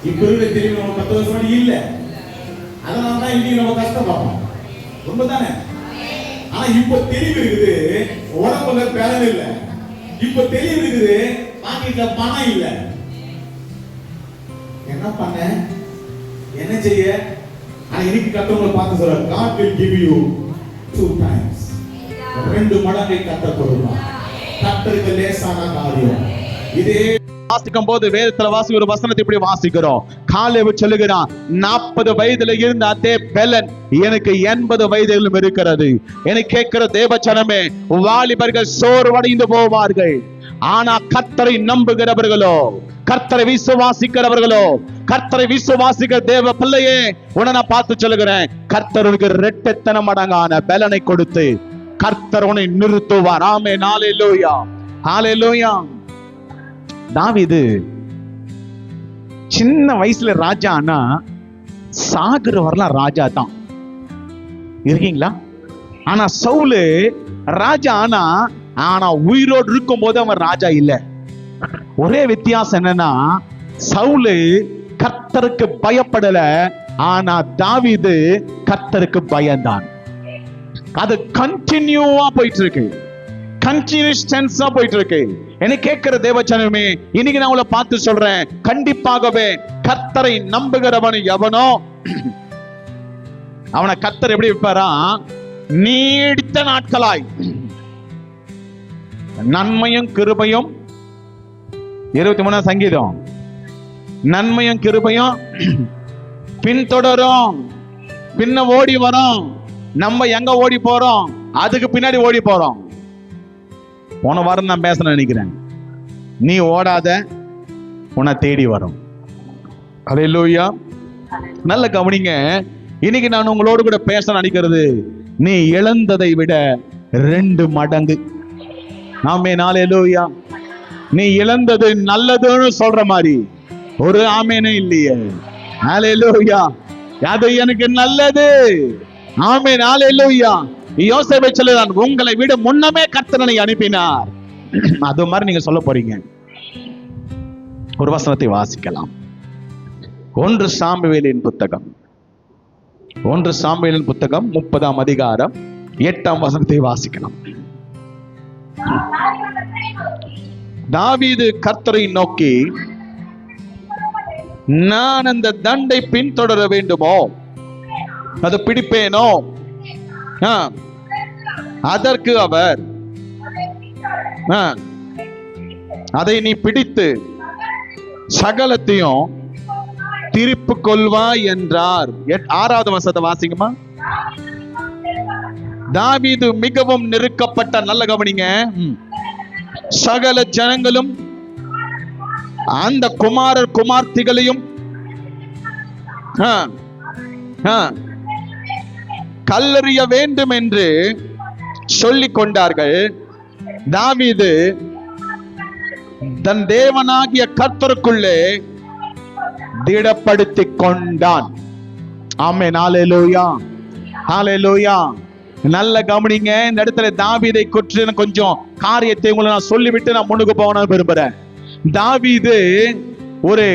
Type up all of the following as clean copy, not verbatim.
இப்ப இருக்க தெளிவு நம்ம 10 வருஷம் முன்னாடி இல்ல. அதனாலதான் இன்னைக்கு நம்ம கஷ்டப்படுறோம். உண்மைதானே? ஆனா இப்ப தெளிவு இருக்குது, உடம்புல பலன் இல்ல. இப்ப தெளிவு இருக்குது, பாக்கெட்ல பணம் இல்ல. என்ன பண்ண, என்ன செய்ய? ஆனா இன்னைக்கு கர்த்தர் பார்த்து சொல்றார், God will give you 2 times. 2 மடங்கை கர்த்தர் கொடுப்பார். கர்த்தருக்கு லேசான காரியம். இதே வாசிக்கும் போது வேதத்துல வாசி ஒரு வசனத்தை இப்படி வாசிக்கிறோம். காலேபு சொல்லுகிறான், 40 வயதுல இருந்த அதே பெலன் எனக்கு 80 வயதிலும் இருக்கிறது. எனக்கு கேட்கிற தேவச்சனமே, வாலிபர்கள் சோர்வடைந்து போவார்கள். ஆனா கர்த்தரை நம்புகிறவர்களோ, கர்த்தரை விசுவாசிக்கிறவர்களோ, கர்த்தரை விசுவாசிக்கிற தேவ பிள்ளையே, உன்னை நான் பார்த்து சொல்லுகிறேன், கர்த்தருக்கு 2 மடங்கான பலனை கொடுத்து கர்த்தர் உன்னை நிறுத்துவார். ஆமென். ஹல்லேலூயா, ஹல்லேலூயா. தாவீது சின்ன வயசுல ராஜா, ஆனா சாகுற வரலாம் ராஜா தான். இருக்கீங்களா? ஆனா சவுலு ராஜா, ஆனா உயிரோடு இருக்கும் போது அவன் ராஜா இல்ல. ஒரே வித்தியாசம் என்னன்னா, சவுலு கர்த்தருக்கு பயப்படல, ஆனா தாவீது கர்த்தருக்கு பயந்தான். அது கண்டினியூவா போயிட்டு இருக்கு, கண்டினியூஸ் டென்ஸா போயிட்டு இருக்கு. என்ன கேட்கிற தேவச்சனமே, இன்னைக்கு நான் உங்களை பார்த்து சொல்றேன், கண்டிப்பாகவே கர்த்தரை நம்புகிறவன் எவனோ அவனை கர்த்தர் எப்படி வைப்பாரா, நீடித்த நாட்களாய் நன்மையும் கிருபையும். 23 சங்கீதம், நன்மையும் கிருபையும் பின்தொடரும். பின்ன ஓடி வரும். நம்ம எங்க ஓடி போறோம்? அதுக்கு பின்னாடி ஓடி போறோம். போன வாரம் நான் பேச நினைக்கிறேன், நீ ஓடாத, உன்னை தேடி வரும். ஹல்லேலூயா. நல்ல கவனிங்க, இன்னைக்கு நான் உங்களோடு கூட பேச நினைக்கிறது, நீ இழந்ததை விட 2 மடங்கு. ஆமென். ஹல்லேலூயா. நீ இழந்தது நல்லதுன்னு சொல்ற மாதிரி ஒரு ஆமேனே இல்லையே. ஹல்லேலூயா. அது எனக்கு நல்லது. ஆமென். ஹல்லேலூயா. யோசேப்பை சொல்லுறான், உங்களை விட முன்னமே கர்த்தரை அனுப்பினார். அது மாதிரி நீங்க சொல்ல போறீங்க. ஒரு வசனத்தை வாசிக்கலாம். 1 சாமுவேலின் புத்தகம், 1 சாமுவேலின் புத்தகம் 30ஆம் அதிகாரம் 8ஆம் வசனத்தை வாசிக்கலாம். தாவீது கர்த்தரை நோக்கி, நான் அந்த தண்டை பின்தொடர வேண்டுமோ, அது பிடிப்பேனோ? அதற்கு அவர், அதை நீ பிடித்து சகலத்தையும் திருப்பு கொள்வாய் என்றார். 6வது வசனத்தை வாசிங்கம்மா. தாவீது மிகவும் நெருக்கப்பட்ட, நல்ல கவனிங்க, சகல ஜனங்களும் அந்த குமாரர் குமார்த்திகளையும் கல்லெறிய வேண்டும் என்று சொல்லிக் கொண்டார்கள். தாவீது தன் தேவனாகிய கர்த்தருக்குள்ளே திடப்படுத்திக் கொண்டான். ஆமென். ஹல்லேலூயா, ஹல்லேலூயா. நல்ல கவனிங்க, இந்த இடத்துல தாவீதை குறித்து கொஞ்சம் காரியத்தை உங்களை நான் சொல்லிவிட்டு நான் முன்னுக்கு போகணும்னு விரும்புறேன். தாவீது ஒரு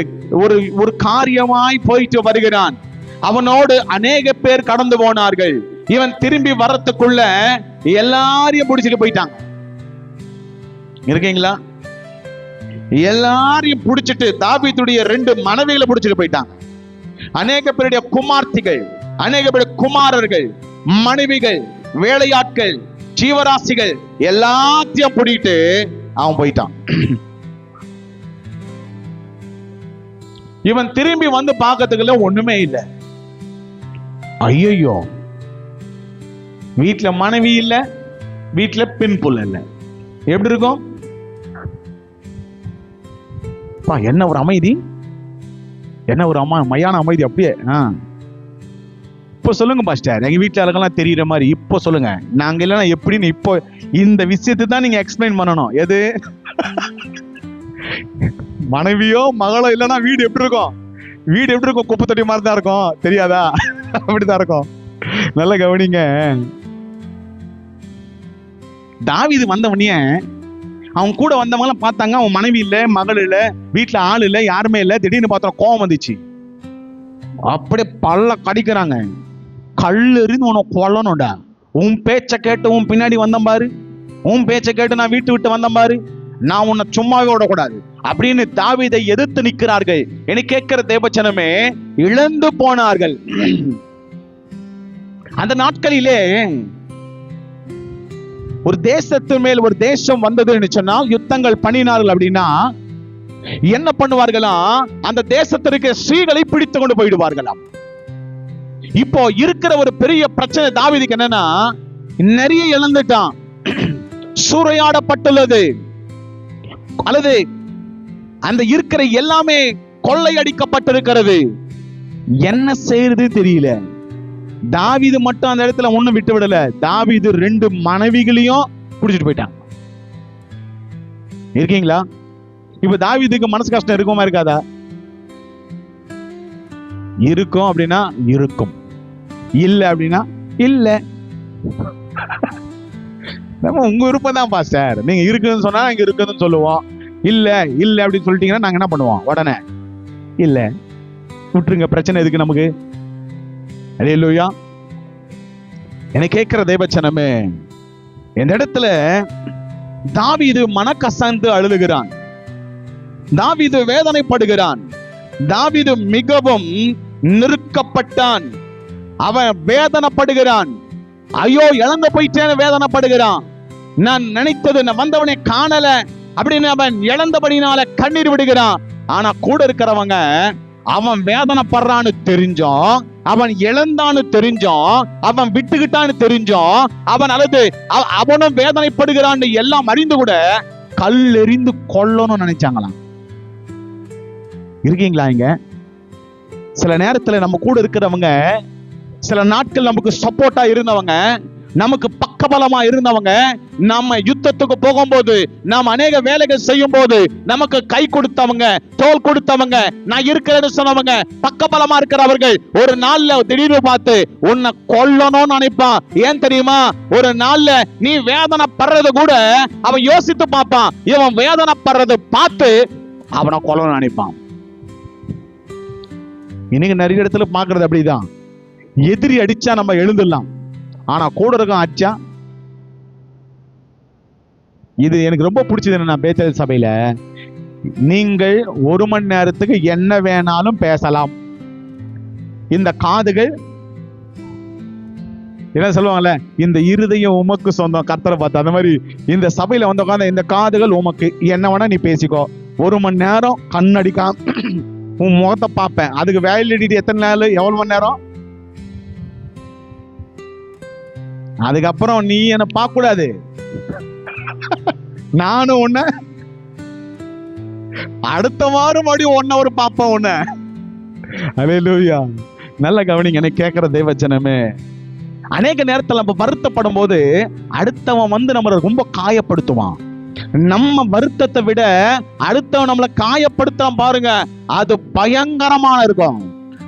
ஒரு காரியமாய் போயிட்டு வருகிறான். அவனோடு அநேக பேர் கடந்து போனார்கள். இவன் திரும்பி வரத்துக்குள்ள எல்லாரையும் பிடிச்சிட்டு போயிட்டாங்க. இருக்கீங்களா? எல்லாரையும் பிடிச்சிட்டு தாவீதுடைய 2 மனைவிகளை பிடிச்சிட்டு போயிட்டாங்க. அநேக பேருடைய குமார்த்திகள், அநேக பேருடைய குமாரர்கள், மனைவிகள், வேலையாட்கள், ஜீவராசிகள் எல்லாத்தையும் பிடிட்டு அவன் போயிட்டான். இவன் திரும்பி வந்து பார்க்கறதுக்குள்ள ஒண்ணுமே இல்லை. ஐயோ, வீட்டுல மனைவி இல்ல, வீட்டுல பெண் புள்ள இல்ல. எப்படி இருக்கும்? என்ன ஒரு அமைதி, என்ன ஒரு மையான அமைதி. அப்படியே இப்போ சொல்லுங்க பாஸ்டர், எங்க வீட்டுல இருக்கலாம் தெரியுற மாதிரி இப்போ சொல்லுங்க. நாங்க இல்லைன்னா எப்படின்னு இப்போ இந்த விஷயத்தை தான் நீங்க எக்ஸ்பிளைன் பண்ணணும். எது மனைவியோ மகளோ இல்லைன்னா வீடு எப்படி இருக்கும்? வீடு எப்படி இருக்கும்? குப்பை தொட்டி மாதிரி தான் இருக்கும். தெரியாதா? அப்படிதான் இருக்கும். நல்ல கவனிங்க. தாவீது வந்தவனே அவன் கூட வந்தவங்களாம் பார்த்தாங்க, அவன் மனைவி இல்லை, மகள் இல்லை, வீட்டுல ஆள் இல்லை, யாருமே இல்லை. திடீர்னு பார்த்தா கோவம் வந்துச்சு. அப்படியே பல்ல கடிக்கிறாங்க. கல்லு எறிந்து உன்னை கொல்லணும்டா. உன் பேச்ச கேட்டு உன் பின்னாடி வந்தேன் பாரு, உன் பேச்ச கேட்டு நான் வீட்டு விட்டு வந்தேன் பாரு, நான் உன்னை சும்மாவே விடக்கூடாது அப்படின்னு தாவீதை எதிர்த்து நிற்கிறார்கள். எனக்கு கேட்கிற தேவச்சனமே, இழந்து போனார்கள். அந்த நாட்களிலே ஒரு தேசத்து மேல் ஒரு தேசம் வந்ததுன்னு சொன்னால், யுத்தங்கள் பண்ணினார்கள் அப்படின்னா என்ன பண்ணுவார்களாம், அந்த தேசத்திற்கு ஸ்ரீகளை பிடித்து கொண்டு போயிடுவார்களாம். இப்போ இருக்கிற ஒரு பெரிய பிரச்சனை தாவீதுக்கு என்னன்னா, நிறைய இழந்துட்டான், சூறையாடப்பட்டுள்ளது, அல்லது அந்த இருக்கிற எல்லாமே கொள்ளையடிக்கப்பட்டிருக்கிறது. என்ன செய்யறது தெரியல. தாவீது மட்டும் அந்த இடத்துல ஒண்ணும் விட்டு விடல. தாவீது 2 மனைவிகளையும் குடிச்சிட்டு போயிட்டான். இருக்கீங்களா? இப்ப தாவீதுக்கு மனசு கஷ்டம் இருக்குமா இருக்காதா? இருக்கும் அப்படின்னா இருக்கும், இல்ல அப்படின்னா இல்ல. நம்ம உங்க விருப்பம் தான் பாஸ்டர். நீங்க இருக்குன்னு சொன்னா இங்க இருக்குன்னு சொல்லுவோம், இல்ல இல்ல அப்படின்னு சொல்லிட்டீங்கன்னா நாங்க என்ன பண்ணுவோம், உடனே இல்ல விட்டுருங்க, பிரச்சனை எதுக்கு நமக்கு. அல்லேலூயா. என்னை கேட்கிற தேவச்சனமே, இந்த இடத்துல தாவீது மனக்கசந்து அழுகிறான், தாவீது வேதனைப்படுகிறான், தாவீது மிகவும் நெருக்கப்பட்டான், அவன் வேதனைப்படுகிறான். ஐயோ இழந்து போயிட்டேன்னு வேதனைப்படுகிறான். நான் நினைத்தது நான் வந்தவனை காணல அப்படின்னு அவன் இழந்தபடினால கண்ணீர் விடுகிறான். ஆனா கூட இருக்கிறவங்க அவன் வேதனைப்படுறான்னு தெரிஞ்சோம், அவன் இழந்தான்னு தெரிஞ்சோம், அவன் விட்டுக்கிட்டான்னு தெரிஞ்சோம், அவன் அல்லது அவனும் வேதனைப்படுகிறான்னு எல்லாம் அறிந்து கூட கல் எறிந்து கொல்லணும்னு நினைச்சாங்களாம். இருக்கீங்களா? இங்க சில நேரத்துல நம்ம கூட இருக்கிறவங்க, சில நாட்கள் நமக்கு சப்போர்ட்டா இருந்தவங்க, நமக்கு பக்கபலமா இருந்தவங்க, நம்ம யுத்தத்துக்கு போகும்போது, நாம் அநேக வேலைகள் செய்யும் போது நமக்கு கை கொடுத்தவங்க, தோல் கொடுத்தவங்க, நான் இருக்கிறேன்னு சொன்னவங்க, பக்கபலமா இருக்கிறவர்கள் ஒரு நாள்ல திடீர்னு பார்த்து உன்னை கொல்லணும்னு நினைப்பான். ஏன் தெரியுமா? ஒரு நாள்ல நீ வேதனை படுறது கூட அவன் யோசித்து பார்ப்பான். இவன் வேதனை படுறது பார்த்து அவனை கொல்லணும்னு நினைப்பான். இன்னைக்கு நிறைய இடத்துல பாக்குறது அப்படிதான். எதிரி அடிச்சா நம்ம எழுந்துடலாம், ஆனா கூட இருக்க அடிச்சா. இது எனக்கு ரொம்ப பிடிச்சது என்னன்னா, பேச்சல் சபையில நீங்கள் 1 மணி நேரத்துக்கு என்ன வேணாலும் பேசலாம். இந்த காதுகள் என்ன சொல்லுவாங்கல்ல, இந்த இருதயம் உமக்கு சொந்தம், கர்த்தரை பார்த்து. அந்த மாதிரி இந்த சபையில வந்து உட்கார்ந்த இந்த காதுகள் உமக்கு, என்ன வேணா நீ பேசிக்கோ. 1 மணி நேரம் கண்ணடிக்காம உன் முகத்தை பார்ப்பேன். அதுக்கு வேலிடிட்டி எத்தனை நாள், எவ்வளவு மணி நேரம்? அதுக்கப்புறம் நீ என்ன பார்க்க கூடாது, நானும் உன்ன அடுத்த வாரம் மறுபடியும் 1 hour பார்ப்பேன் உன்ன. அல்லேலூயா. நல்ல கவனிங்க, என்ன கேட்கிற தேவச்சனமே. அநேக நேரத்தில் நம்ம வருத்தப்படும் போது அடுத்தவன் வந்து நம்மளை ரொம்ப காயப்படுத்துவான். நம்ம வருத்தத்தை விட அடுத்தவன் நம்மளை காயப்படுத்தான் பாருங்க, அது பயங்கரமா இருக்கும்,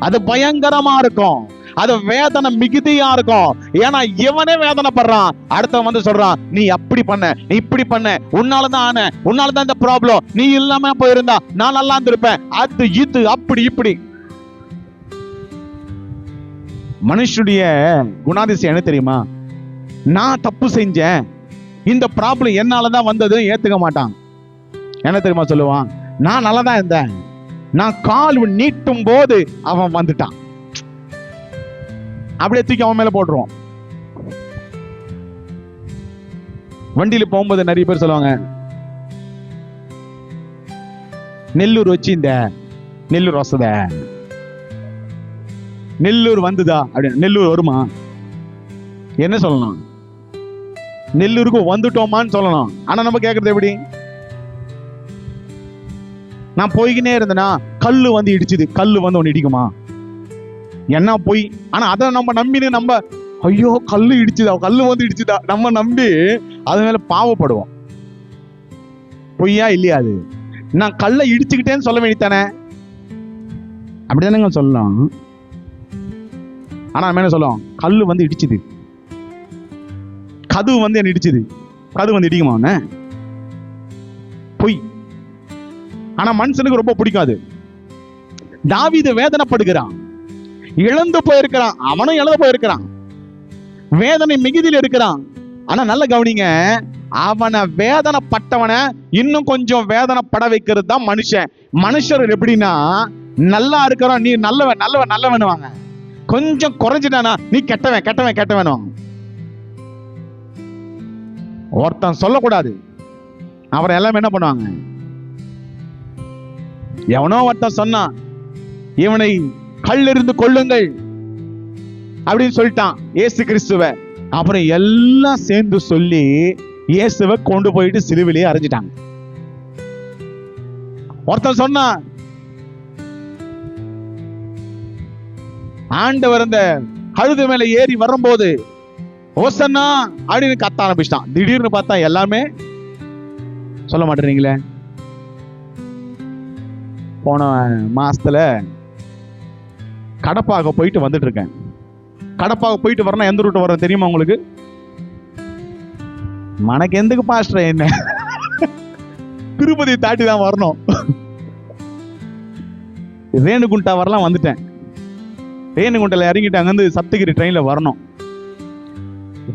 அது பயங்கரமா இருக்கும், அது வேதனை மிகுதியா இருக்கும். ஏன்னா இவனே வேதனைப்படுறான், அடுத்தவன் வந்து சொல்றான், நீ அப்படி பண்ண, நீ இப்படி பண்ண, உன்னாலதான் ஆன, உன்னாலதான் இந்த ப்ராப்ளம், நீ இல்லாம போயிருந்தா நான் நல்லா இருந்திருப்பேன், அது இது அப்படி இப்படி. மனுஷனுடைய குணாதிசயம் என்ன தெரியுமா? நான் தப்பு செஞ்சேன், இந்த ப்ராப்ளம் என்னாலதான் வந்தது ஏத்துக்க மாட்டான். என்ன தெரியுமா சொல்லுவான்? நான் நல்லதான் இருந்தேன், நான் கால் நீட்டும் போது அவன் வந்துட்டான், அப்படியே தூக்கி அவன் மேல போட்டுருவான். வண்டியில போகும்போது நிறைய பேர் சொல்லுவாங்க, நெல்லூர் வச்சு இந்த நெல்லூர் வசத, நெல்லூர் வந்துதா அப்படின்னு. நெல்லூர் வருமா? என்ன சொல்லணும்? நெல்லூருக்கு வந்துட்டோமான்னு சொல்லணும். ஆனா நம்ம கேட்கறது எப்படி? நான் போய்கினே இருந்தேனா கல்லு வந்து இடிச்சுது, கல்லு வந்து ஒன்னு இடிக்குமா? என்ன போய், ஆனா அதை நம்ம நம்பினு நம்ம, ஐயோ கல்லு இடிச்சுதா, கல்லு வந்து இடிச்சுதா, நம்ம நம்பி அது மேல பாவப்படுவோம். பொய்யா இல்லையா? அது நான் கல்லை இடிச்சுக்கிட்டேன்னு சொல்ல வேண்டியதானே? அப்படிதானங்க சொல்லலாம். ஆனா நம்ம என்ன சொல்லுவோம்? கல்லு வந்து இடிச்சுது, கதவு வந்து என்ன இடிச்சுது, கதவு வந்து இடிக்குமா? பொய். ஆனா மனுஷனுக்கு ரொம்ப பிடிக்காது. தாவீது வேதனைப்படுகிறான், இழந்து போயிருக்கிறான், அவனும் இழந்து போயிருக்கிறான், வேதனை மிகுதியில் இருக்கிறான். ஆனா நல்ல கவனிங்க, அவனை வேதனைப்பட்டவனை இன்னும் கொஞ்சம் வேதனைப்பட வைக்கிறது தான் மனுஷன். மனுஷர் எப்படின்னா, நல்லா இருக்கிறோம், நீ நல்லவன் நல்லவன் நல்லவனுவாங்க, கொஞ்சம் குறைஞ்சிட்டானா நீ கெட்டவன் கெட்டவன் கெட்டவனுவாங்க. ஒருத்தன் சொல்லக்கூடாது, அவரை எல்லாம் என்ன பண்ணுவாங்க, எவனோ ஒருத்தன் சொன்னான், இவனை கல்லிருந்து கொள்ளுங்கள் அப்படின்னு சொல்லிட்டான் இயேசு கிறிஸ்துவ. அப்புறம் எல்லாம் சேர்ந்து சொல்லி இயேசுவை கொண்டு போயிட்டு சிலுவிலேயே அறைஞ்சிட்டாங்க. ஒருத்தன் சொன்னான், ஆண்டவர் அந்த கழுது மேல ஏறி வரும்போது ஓசன்னா அப்படின்னு கத்த ஆரம்பிச்சிட்டான். திடீர்னு பார்த்தா எல்லாமே சொல்ல மாட்டேறீங்களே. போன மாசத்துல கடப்பாக போயிட்டு வந்துட்டு இருக்கேன். கடப்பாக போயிட்டு வரணும், எந்த ரூட் வர தெரியுமா உங்களுக்கு? மனக்கு எதுக்கு பாஸ்டர், என்ன திருப்பதி தாட்டி தான் வரணும். ரேணுகுண்டா வரலாம் வந்துட்டேன். ரேணுகுண்டால இறங்கிட்டு அங்கிருந்து சப்தகிரி ட்ரெயின்ல வரணும்.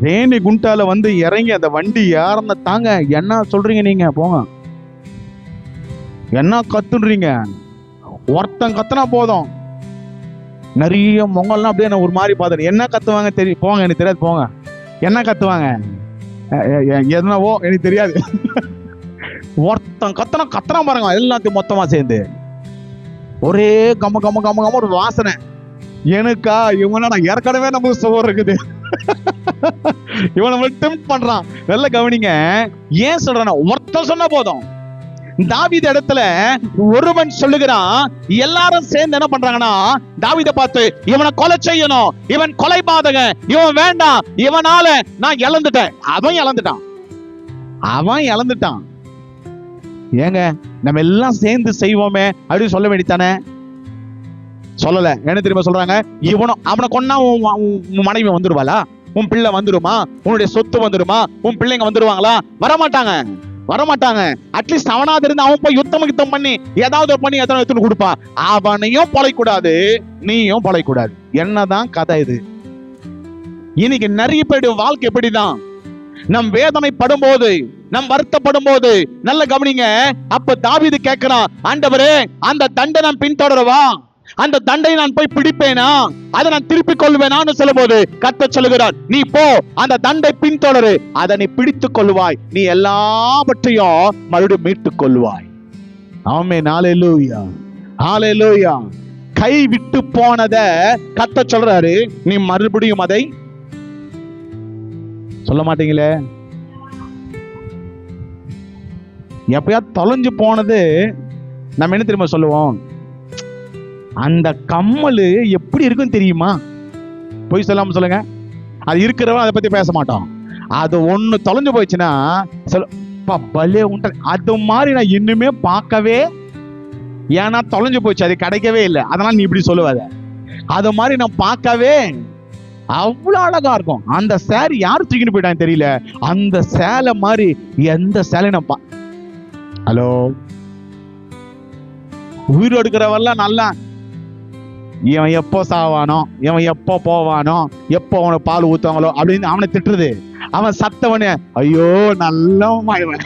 ரேணுகுண்டால வந்து இறங்கி அந்த வண்டி யாருன்னு தாங்க, என்ன சொல்றீங்க நீங்க, போங்க என்ன கத்துன்றீங்க, ஒருத்தன் கத்துனா போதும் நிறைய மொங்கல்லாம் அப்படியே நான் ஒரு மாதிரி பார்த்தேன். என்ன கத்துவாங்க தெரியும், போங்க எனக்கு தெரியாது, போங்க என்ன கத்துவாங்க எதுனாவோ எனக்கு தெரியாது. ஒருத்தன் கத்தனா பாருங்க, எல்லாத்தையும் மொத்தமா சேர்ந்து ஒரே கம்ம கம்ம கம்ம கம்ம ஒரு வாசனை. எனக்கா இவங்க நான் ஏற்கனவே நமக்கு சுவர் இருக்குது, இவனை டெம்ப்ட் பண்றான். நல்ல கவனிங்க, ஏன் சொல்றேன்னா ஒருத்தன் சொன்ன போதும். தாவீது இடத்துல ஒருவன் சொல்லுகிறான், எல்லாரும் சேர்ந்து என்ன பண்றாங்கன்னா தாவீதை பார்த்து இவனை கொலை செய்யணும், இவன் கொலை பாதகன், இவன் வேண்டாம், இவனால நான் இழந்துட்டேன். அவன் இழந்துட்டான். ஏங்க நம்ம எல்லாம் சேர்ந்து செய்வோமே அப்படின்னு சொல்ல வேண்டியதானே? சொல்லல. என்ன தெரியுமா சொல்றாங்க, இவனும் அவனை கொன்னா உன் மனைவி வந்துருவாளா, உன் பிள்ளை வந்துருமா, உன்னுடைய சொத்து வந்துருமா, உன் பிள்ளைங்க வந்துருவாங்களா? வரமாட்டாங்க. அட்லீஸ்ட் அவனாவது இருந்து அவன் போய் யுத்தம் பண்ணி ஏதாவது பண்ணி எத்தனை எடுத்துன்னு கொடுப்பான். அவனையும் பொழைக்கூடாது, நீயும் பொழைக்கூடாது. என்னதான் கதை இது? இன்னைக்கு நிறைய பேருடைய வாழ்க்கை எப்படிதான், நம் வேதனைப்படும் போது, நம் வருத்தப்படும் போது, நல்ல கவனிங்க, அப்ப தாவீது கேட்கிறான், ஆண்டவரே அந்த தண்டை நான் பின்தொடரவா, அந்த தண்டை நான் போய் பிடிப்பேனா, அதை நான் திருப்பிக் கொள்வேனான்னு சொல்லும் போது கர்த்தர் சொல்லுகிறார், நீ போ, அந்த தண்டை பின்தொடரு, அதை நீ பிடித்துக் கொள்வாய், நீ எல்லாவற்றையும் மறுபடியும் மீட்டுக் கொள்வாய். ஆமென். ஹல்லேலூயா, ஹல்லேலூயா. கை விட்டு போனத கர்த்தர் சொல்றாரு, நீ மறுபடியும் அதை சொல்ல மாட்டீங்களே. எப்பயா தொலைஞ்சு போனது நம்ம என்ன தெரியுமா சொல்லுவோம், அந்த கம்மல் எப்படி இருக்கும் தெரியுமா? போய் சொல்லாம சொல்லுங்க, அது இருக்கிறவன் அதை பத்தி பேச மாட்டோம். அது ஒண்ணு தொலைஞ்சு போயிடுச்சுன்னா பலே உண்ட, அது மாதிரி நான் இன்னுமே பார்க்கவே, ஏன்னா தொலைஞ்சு போச்சு, அது கிடைக்கவே இல்லை, அதனால நீ இப்படி சொல்லுவாத. அது மாதிரி நான் பார்க்கவே அவ்வளவு அழகா இருக்கும். அந்த சேரி யாரு தூக்கிட்டு போயிட்டாங்க தெரியல, அந்த சேலை மாதிரி எந்த சேலை நான் ஹலோ, உயிர் எடுக்கிறவெல்லாம் நல்லா, இவன் எப்போ சாவானோ, இவன் எப்போ போவானோ, எப்போ அவனை பால் ஊத்துவாங்களோ அப்படின்னு அவனை திட்டுறது. அவன் சத்தவனே, ஐயோ நல்லவன் இவன்,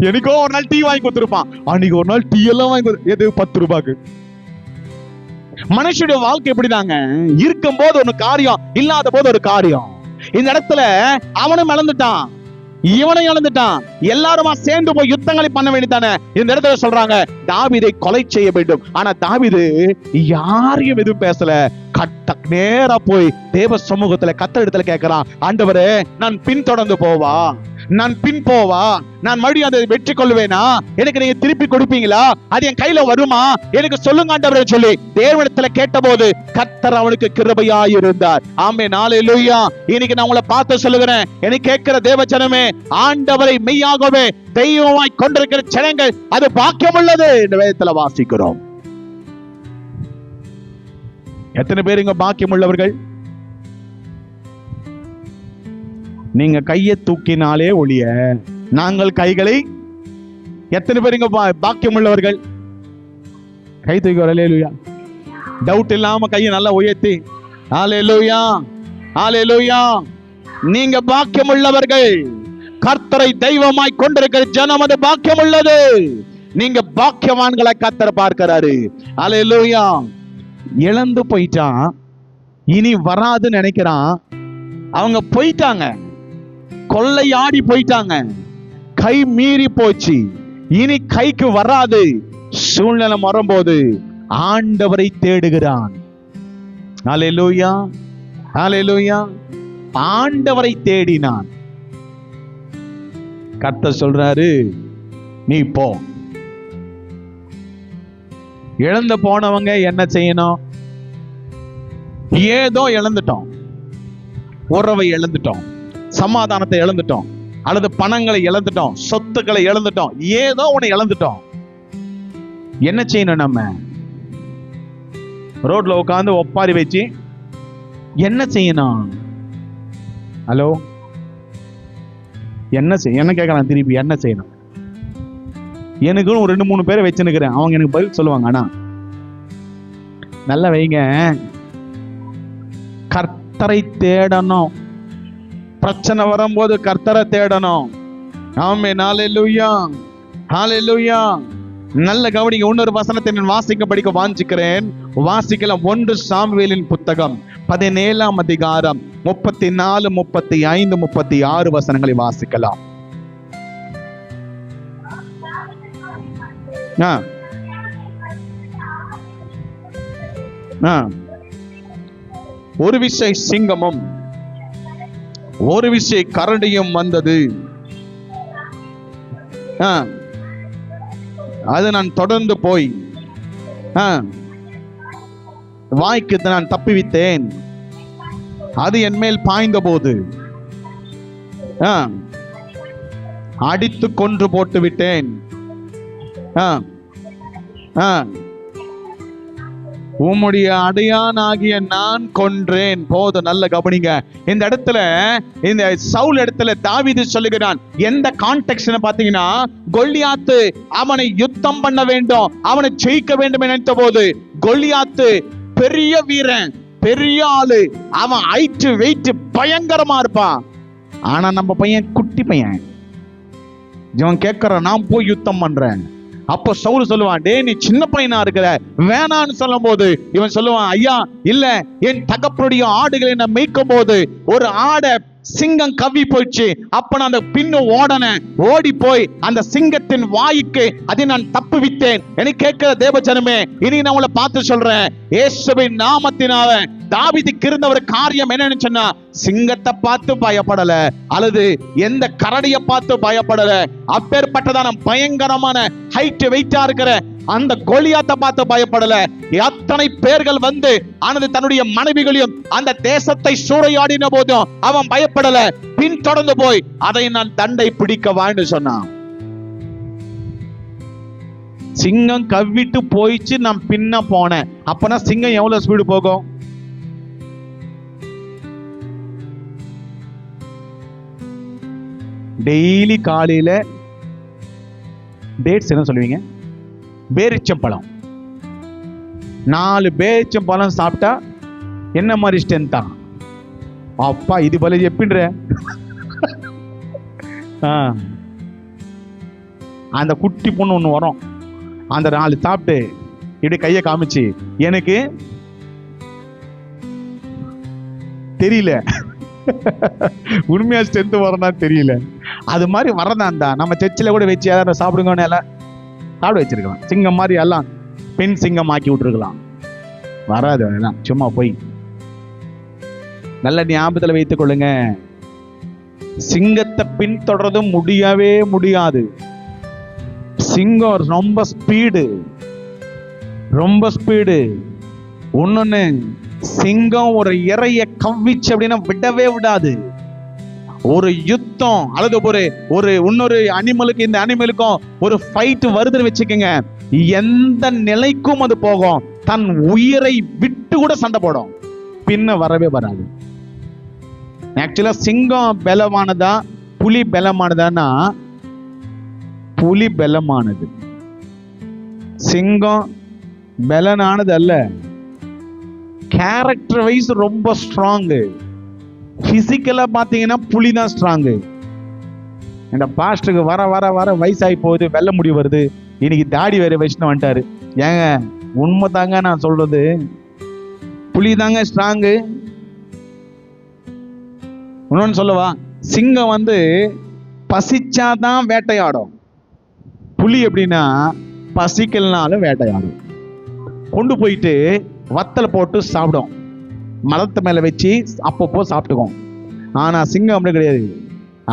எனக்கோ ஒரு நாள் டீ வாங்கி கொடுத்துருப்பான், அன்னைக்கு ஒரு நாள் டீ எல்லாம் வாங்கி எது 10 ரூபாய்க்கு. மனுஷனுடைய வாழ்க்கை எப்படிதாங்க, இருக்கும் போது ஒரு காரியம், இல்லாத போது ஒரு காரியம். இந்த இடத்துல அவனும் இழந்துட்டான், இவனையும் இழந்துட்டான், எல்லாருமா சேர்ந்து போய் யுத்தங்களை பண்ண வேண்டியதானே. இந்த இடத்துல சொல்றாங்க தாவீதை கொலை செய்ய வேண்டும். ஆனா தாவீது யாரையும் எதுவும் பேசல, நேரா போய் தேவ சமூகத்துல கர்த்தர் இடத்துல கேட்கிறான், ஆண்டவரே நான் பின்தொடர்ந்து போவா, நான் பின் போவா, நான் மறுபடியும் அதை வெற்றி கொள்வேனா, எனக்கு நீங்க திருப்பி கொடுப்பீங்களா, அது என் கையில வருமா, எனக்கு சொல்லுங்க ஆண்டவரே சொல்லி தேவனிடத்துல கேட்டபோது கர்த்தர் அவனுக்கு கிருபையாய் இருந்தார். ஆமென். ஹல்லேலூயா. இன்னைக்கு நான் உங்களை பார்த்து சொல்லுகிறேன், எனக்கு கேட்கிற தேவ ஜனமே, ஆண்டவரை மெய்யாகவே தெய்வமாய் கொண்டிருக்கிற ஜனங்கள் அது பாக்கியம் உள்ளது இந்த வேதத்துல வாசிக்கிறோம். எத்தனை பேர் இங்க பாக்கியம் உள்ளவர்கள்? நீங்க கையை தூக்கினாலே ஒழிய நாங்கள் கைகளை எத்தனை பேர் இங்க பாக்கியம் உள்ளவர்கள்? கை தூக்கி அல்லேலூயா. டவுட் இல்லாம கையை நல்லா உயர்த்தி அல்லேலூயா, அல்லேலூயா. நீங்க பாக்கியம் உள்ளவர்கள். கர்த்தரை தெய்வமாய் கொண்டிருக்கிற ஜனம் அது பாக்கியம் உள்ளது. நீங்க பாக்கியவான்களை கர்த்தர் பார்க்கிறாரு. அல்லேலூயா. இழந்து போயிட்டான், இனி வராதுன்னு நினைக்கிறான். அவங்க போயிட்டாங்க, கொள்ளையாடி போயிட்டாங்க, கை மீறி போச்சு, இனி கைக்கு வராது. சூழ்நிலை வரும்போது ஆண்டவரை தேடுகிறான். அல்லேலூயா, அல்லேலூயா. ஆண்டவரை தேடினான். கர்த்தர் சொல்றாரு, நீ போ. இழந்து போனவங்க என்ன செய்யணும்? ஏதோ இழந்துட்டோம், உறவை இழந்துட்டோம், சமாதானத்தை இழந்துட்டோம், அல்லது பணங்களை இழந்துட்டோம், சொத்துக்களை இழந்துட்டோம், ஏதோ ஒண்ணு இழந்துட்டோம். என்ன செய்யணும்? நம்ம ரோட்ல உட்காந்து ஒப்பாரி வச்சு என்ன செய்யணும்? ஹலோ, என்ன கேட்கலாம் திருப்பி? என்ன செய்யணும்? எனக்குன்னு ஒரு 2-3 பேரை வச்சுன்னுக்கிறேன், அவங்க எனக்கு பதில் சொல்லுவாங்க. ஆனா நல்லா வைங்க, கர்த்தரை தேடணும். பிரச்சனை வரும்போது கர்த்தரை தேடணும். ஆமென், ஹல்லேலூயா, ஹல்லேலூயா. நல்ல கவனிங்க. இன்னொரு வசனத்தை நான் வாசிக்க படிக்க வாஞ்சிக்கிறேன். வாசிக்கலாம். 1 சாமுவேலின் புத்தகம் 17ஆம் அதிகாரம் 34, 35, 36 வசனங்களை வாசிக்கலாம். ஒரு விசை சிங்கமும் ஒரு விசை கரடியும் வந்தது. அது நான் தொடர்ந்து போய் வாய்க்கு நான் தப்பிவித்தேன். அது என் மேல் பாய்ந்த போது அடித்து கொன்று போட்டு விட்டேன். உம்முடைய அடையானாகிய நான் கொன்றேன். போதும், நல்ல கவனிங்க. இந்த இடத்துல, இந்த சவுல் இடத்துல தாவீது சொல்லுகிறான். எந்த கான்டெக்ஸ்ட்னு பாத்தீங்கன்னா, கோலியாத்து அவனை யுத்தம் பண்ண வேண்டும், அவனை ஜெயிக்க வேண்டும் நினைத்த போது, கோலியாத்து பெரிய வீரன், பெரிய ஆளு, அவன் ஹைட் வெயிட் பயங்கரமா இருப்பான். ஆனா நம்ம பையன் குட்டி பையன். இவன் கேட்கறான், நான் போய் யுத்தம் பண்றேன். அப்போ சவுல் சொல்லுவான், டே நீ சின்ன பையனா இருக்கிற, வேணான்னு சொல்லும் போது இவன் சொல்லுவான், ஐயா இல்ல, என் தகப்பனுடைய ஆடுகளை நான் மேய்க்கும் போது ஒரு ஆடை சிங்கம் கவ்வி போயிடுச்சு. அப்ப நான் அந்த பின்னு ஓடி போய் அந்த சிங்கத்தின் வாய்க்கு அதை நான் தப்பு வித்தேன். எனக்கு கேட்கிற தேவஜனமே, இனி நான் உங்களை பார்த்து சொல்றேன், இயேசுவின் நாமத்தினால தாவீதுக்கு இருந்த ஒரு காரியம் என்னன்னு சொன்னா, சிங்கத்தை பார்த்து பயப்படல, அல்லது எந்த கரடியை பார்த்து பயப்படல. அப்பேற்பட்டதான பயங்கரமான ஹைட் வெயிட்டா இருக்கிற அந்த கோலியாத்தை பார்த்து பயப்படல. எத்தனை பேர்கள் வந்து ஆனது தன்னுடைய மனைவிகளையும் அந்த தேசத்தை சூறையாடின போதும் அவன் பயப்படல. பின் தொடர்ந்து போய் அதை நான் தண்டை பிடிக்க வான்னு சொன்னான். சிங்கம் கவ்விட்டு போயிச்சு, நான் பின்ன போனேன். அப்பனா சிங்கம் எவ்வளவு ஸ்பீடு போகும்? டெய்லி காலையில டேட்ஸ் என்ன சொல்லுவீங்க? பேரிச்சம்பழம். 4 பேரிச்சம்பழம் சாப்பிட்டா என்ன மாதிரி ஸ்ட்ரென்த்தா? அப்பா இது போல எப்பின்ற அந்த குட்டி பொண்ணு ஒண்ணு வரும், அந்த 4 சாப்பிட்டு இப்படி கையை காமிச்சு, எனக்கு தெரியல உண்மையா ஸ்ட்ரென்த் வரனா தெரியல. அது மாதிரி வரதான் தான் நம்ம சர்ச்சில் கூட வச்சு யாரும் சாப்பிடுங்கன்னு எல்லாம் சாப்பிட வச்சிருக்கலாம். சிங்கம் மாதிரி எல்லாம் பெண் சிங்கம் ஆக்கி விட்டுருக்கலாம். வராது, அதெல்லாம் சும்மா போய். நல்ல ஞாபகத்தில் வைத்துக் கொள்ளுங்க, சிங்கத்தை பின்தொடர்றதும் முடியவே முடியாது. சிங்கம் ரொம்ப ஸ்பீடு, ரொம்ப ஸ்பீடு. ஒன்னொன்னு, சிங்கம் ஒரு இறைய கவ்விச்சு அப்படின்னா விடவே விடாது. ஒரு யுத்தம் அல்லது ஒரு இன்னொரு அனிமலுக்கு இந்த அனிமலுக்கும் ஒரு ஃபைட் வருதுன்னு வச்சுக்கோங்க, எந்த நிலைக்கும் அது போகும். தன் உயிரை விட்டு கூட சண்டை போடும், பின்ன வரவே வராது. ஆக்சுவலா சிங்கம் பலமானதா புலி பலமானதான்னா, புலி பலமானது, சிங்கம் பலனானது அல்ல. கேரக்டர் வைஸ் ரொம்ப ஸ்ட்ராங்கு. பிசிக்கலா பாத்தீங்கன்னா புலி தான் ஸ்ட்ராங்கு. இந்த பாஸ்டருக்கு வர வர வர வயசாகி போகுது, வெள்ள முடி வருது, இன்னைக்கு தாடி வேற வச்சுன்னு வந்துட்டாரு. ஏங்க உண்மை தாங்க நான் சொல்றது, புலி தாங்க ஸ்ட்ராங்கு. இன்னொன்னு சொல்லவா, சிங்கம் வந்து பசிச்சாதான் வேட்டையாடும். புலி எப்படின்னா பசிக்கலனாலும் வேட்டையாடும். கொண்டு போயிட்டு வத்தலை போட்டு சாப்பிடும், மரத்து மேல வச்சு அப்பப்போ சாப்பிட்டுக்கும். ஆனா சிங்கம் அப்படி கிடையாது,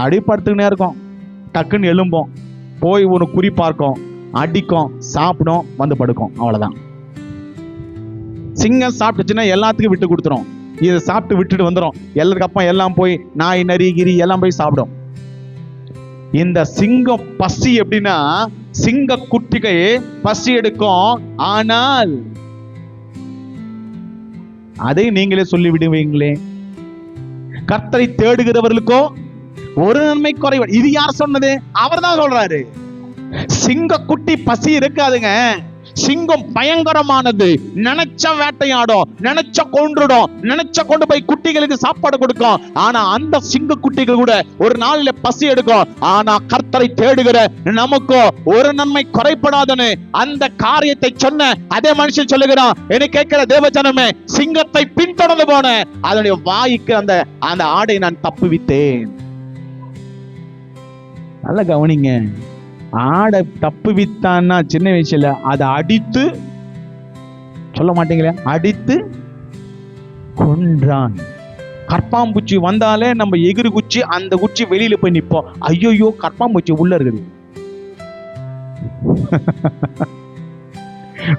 அடிப்படுத்துக்கினே இருக்கும், டக்குன்னு எழும்போம், போய் ஒரு குறி பார்க்கும், அடிக்கும், சாப்பிடும், வந்து படுக்கும், அவ்வளவுதான். சிங்கம் சாப்பிட்டுச்சுன்னா எல்லாத்துக்கும் விட்டு கொடுத்துரும், இதை சாப்பிட்டு விட்டுட்டு வந்துடும். எல்லாத்துக்கு அப்பா எல்லாம் போய் நாய் நரி கிரி எல்லாம் போய் சாப்பிடும். இந்த சிங்கம் பசி எப்படின்னா, சிங்க குட்டிகள் பசி எடுக்கும், ஆனால் அதை நீங்களே சொல்லி விடுவீங்களே, கர்த்தரை தேடுகிறவர்களுக்கோ ஒரு நன்மை குறைவு. இது யார் சொன்னது? அவர் தான் சொல்றாரு. சிங்க குட்டி பசி இருக்காதுங்க. சிங்கம் பயங்கரமானது, நினைச்ச வேட்டையாடும், நினைச்ச கொன்றுடும், நினைச்ச கொண்டு போய் குட்டிகளுக்கு சாப்பாடு கொடுக்கும். ஆனா அந்த சிங்க குட்டிகள் கூட ஒரு நாளில பசி எடுக்கும். ஆனா கர்த்தரை தேடுகிற நமக்கோ ஒரு நன்மை குறைபடாதுன்னு அந்த காரியத்தை சொன்ன அதே மனுஷன் சொல்லுகிறான், என்னை கேட்கிற தேவஜனமே, சிங்கத்தை பின்தொடர்ந்து போன அதனுடைய வாய்க்கு அந்த அந்த ஆடை நான் தப்புவித்தேன். நல்ல கவனிங்க, ஆடை தப்பு வித்தான்னா சின்ன வயசுல அதை அடித்து, சொல்ல மாட்டீங்களே, அடித்து கொன்றான். கற்பாம்பூச்சி வந்தாலே நம்ம எகிரி குச்சி அந்த குச்சி வெளியில போய் நிப்போம். ஐயோ கற்பாம்பூச்சி உள்ள இருக்குது.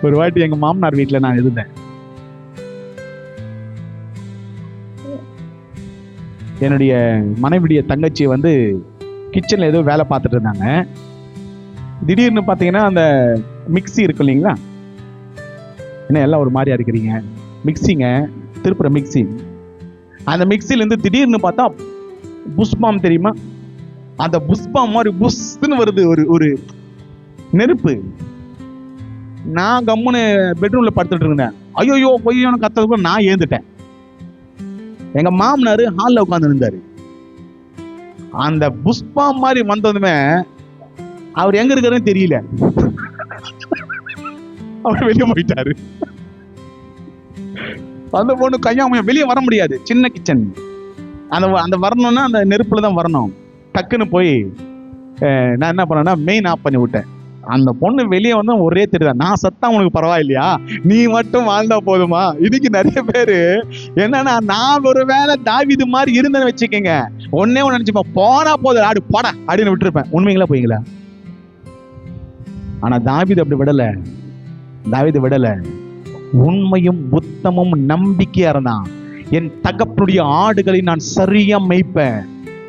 ஒரு வாட்டி எங்க மாமனார் வீட்டுல நான் இருந்தேன். என்னுடைய மனைவிடைய தங்கச்சி வந்து கிச்சன்ல ஏதோ வேலை பார்த்துட்டு இருந்தாங்க. திடீர்னு பார்த்தீங்கன்னா அந்த மிக்சி இருக்கு இல்லைங்களா, என்ன எல்லாம் ஒரு மாதிரியா இருக்கிறீங்க, மிக்சிங்க, திருப்புற மிக்சி. அந்த மிக்சிலேருந்து திடீர்னு பார்த்தா புஷ்பாம் தெரியுமா, அந்த புஷ்பாம் மாதிரி புஷ்ன்னு வருது, ஒரு ஒரு நெருப்பு. நான் கம்முன்னு பெட்ரூம்ல படுத்துட்டு இருந்தேன். ஐயோ பொய்யோன்னு கத்துறதுக்குள்ள நான் ஏந்துட்டேன். எங்க மாமனார் ஹாலில் உட்கார்ந்து இருந்தாரு. அந்த புஷ்பாம் மாதிரி வந்ததுமே அவர் எங்க இருக்காருன்னு தெரியல, அவர் வெளியே போயிட்டாரு. அந்த பொண்ணு கையாமையா வெளியே வர முடியாது, சின்ன கிச்சன், அந்த அந்த வரணும்னா அந்த நெருப்புல தான் வரணும். டக்குன்னு போய் நான் என்ன பண்ணேன்னா மெயின் ஆஃப் பண்ணி விட்டேன். அந்த பொண்ணு வெளியே வந்து ஒரே தெரியுதா, நான் சத்தா உனக்கு பரவாயில்லையா, நீ மட்டும் வாழ்ந்தா போதுமா. இதுக்கு நிறைய பேரு என்னன்னா, நான் ஒரு வேலை தாவீது மாதிரி இருந்தேன்னு வச்சுக்கோங்க, ஒன்னே ஒன்று நினைச்சுப்பேன், போனா போதும் ஆடு போட அப்படின்னு விட்டுருப்பேன். உண்மைங்களா போய்ங்களா? ஆனா தாவீது அப்படி விடல. தாவீது விடல, உண்மையும் உத்தமும் நம்பிக்கையா இருந்தான். என் தகப்பனுடைய ஆடுகளை நான் சரியா மேய்ப்பேன்,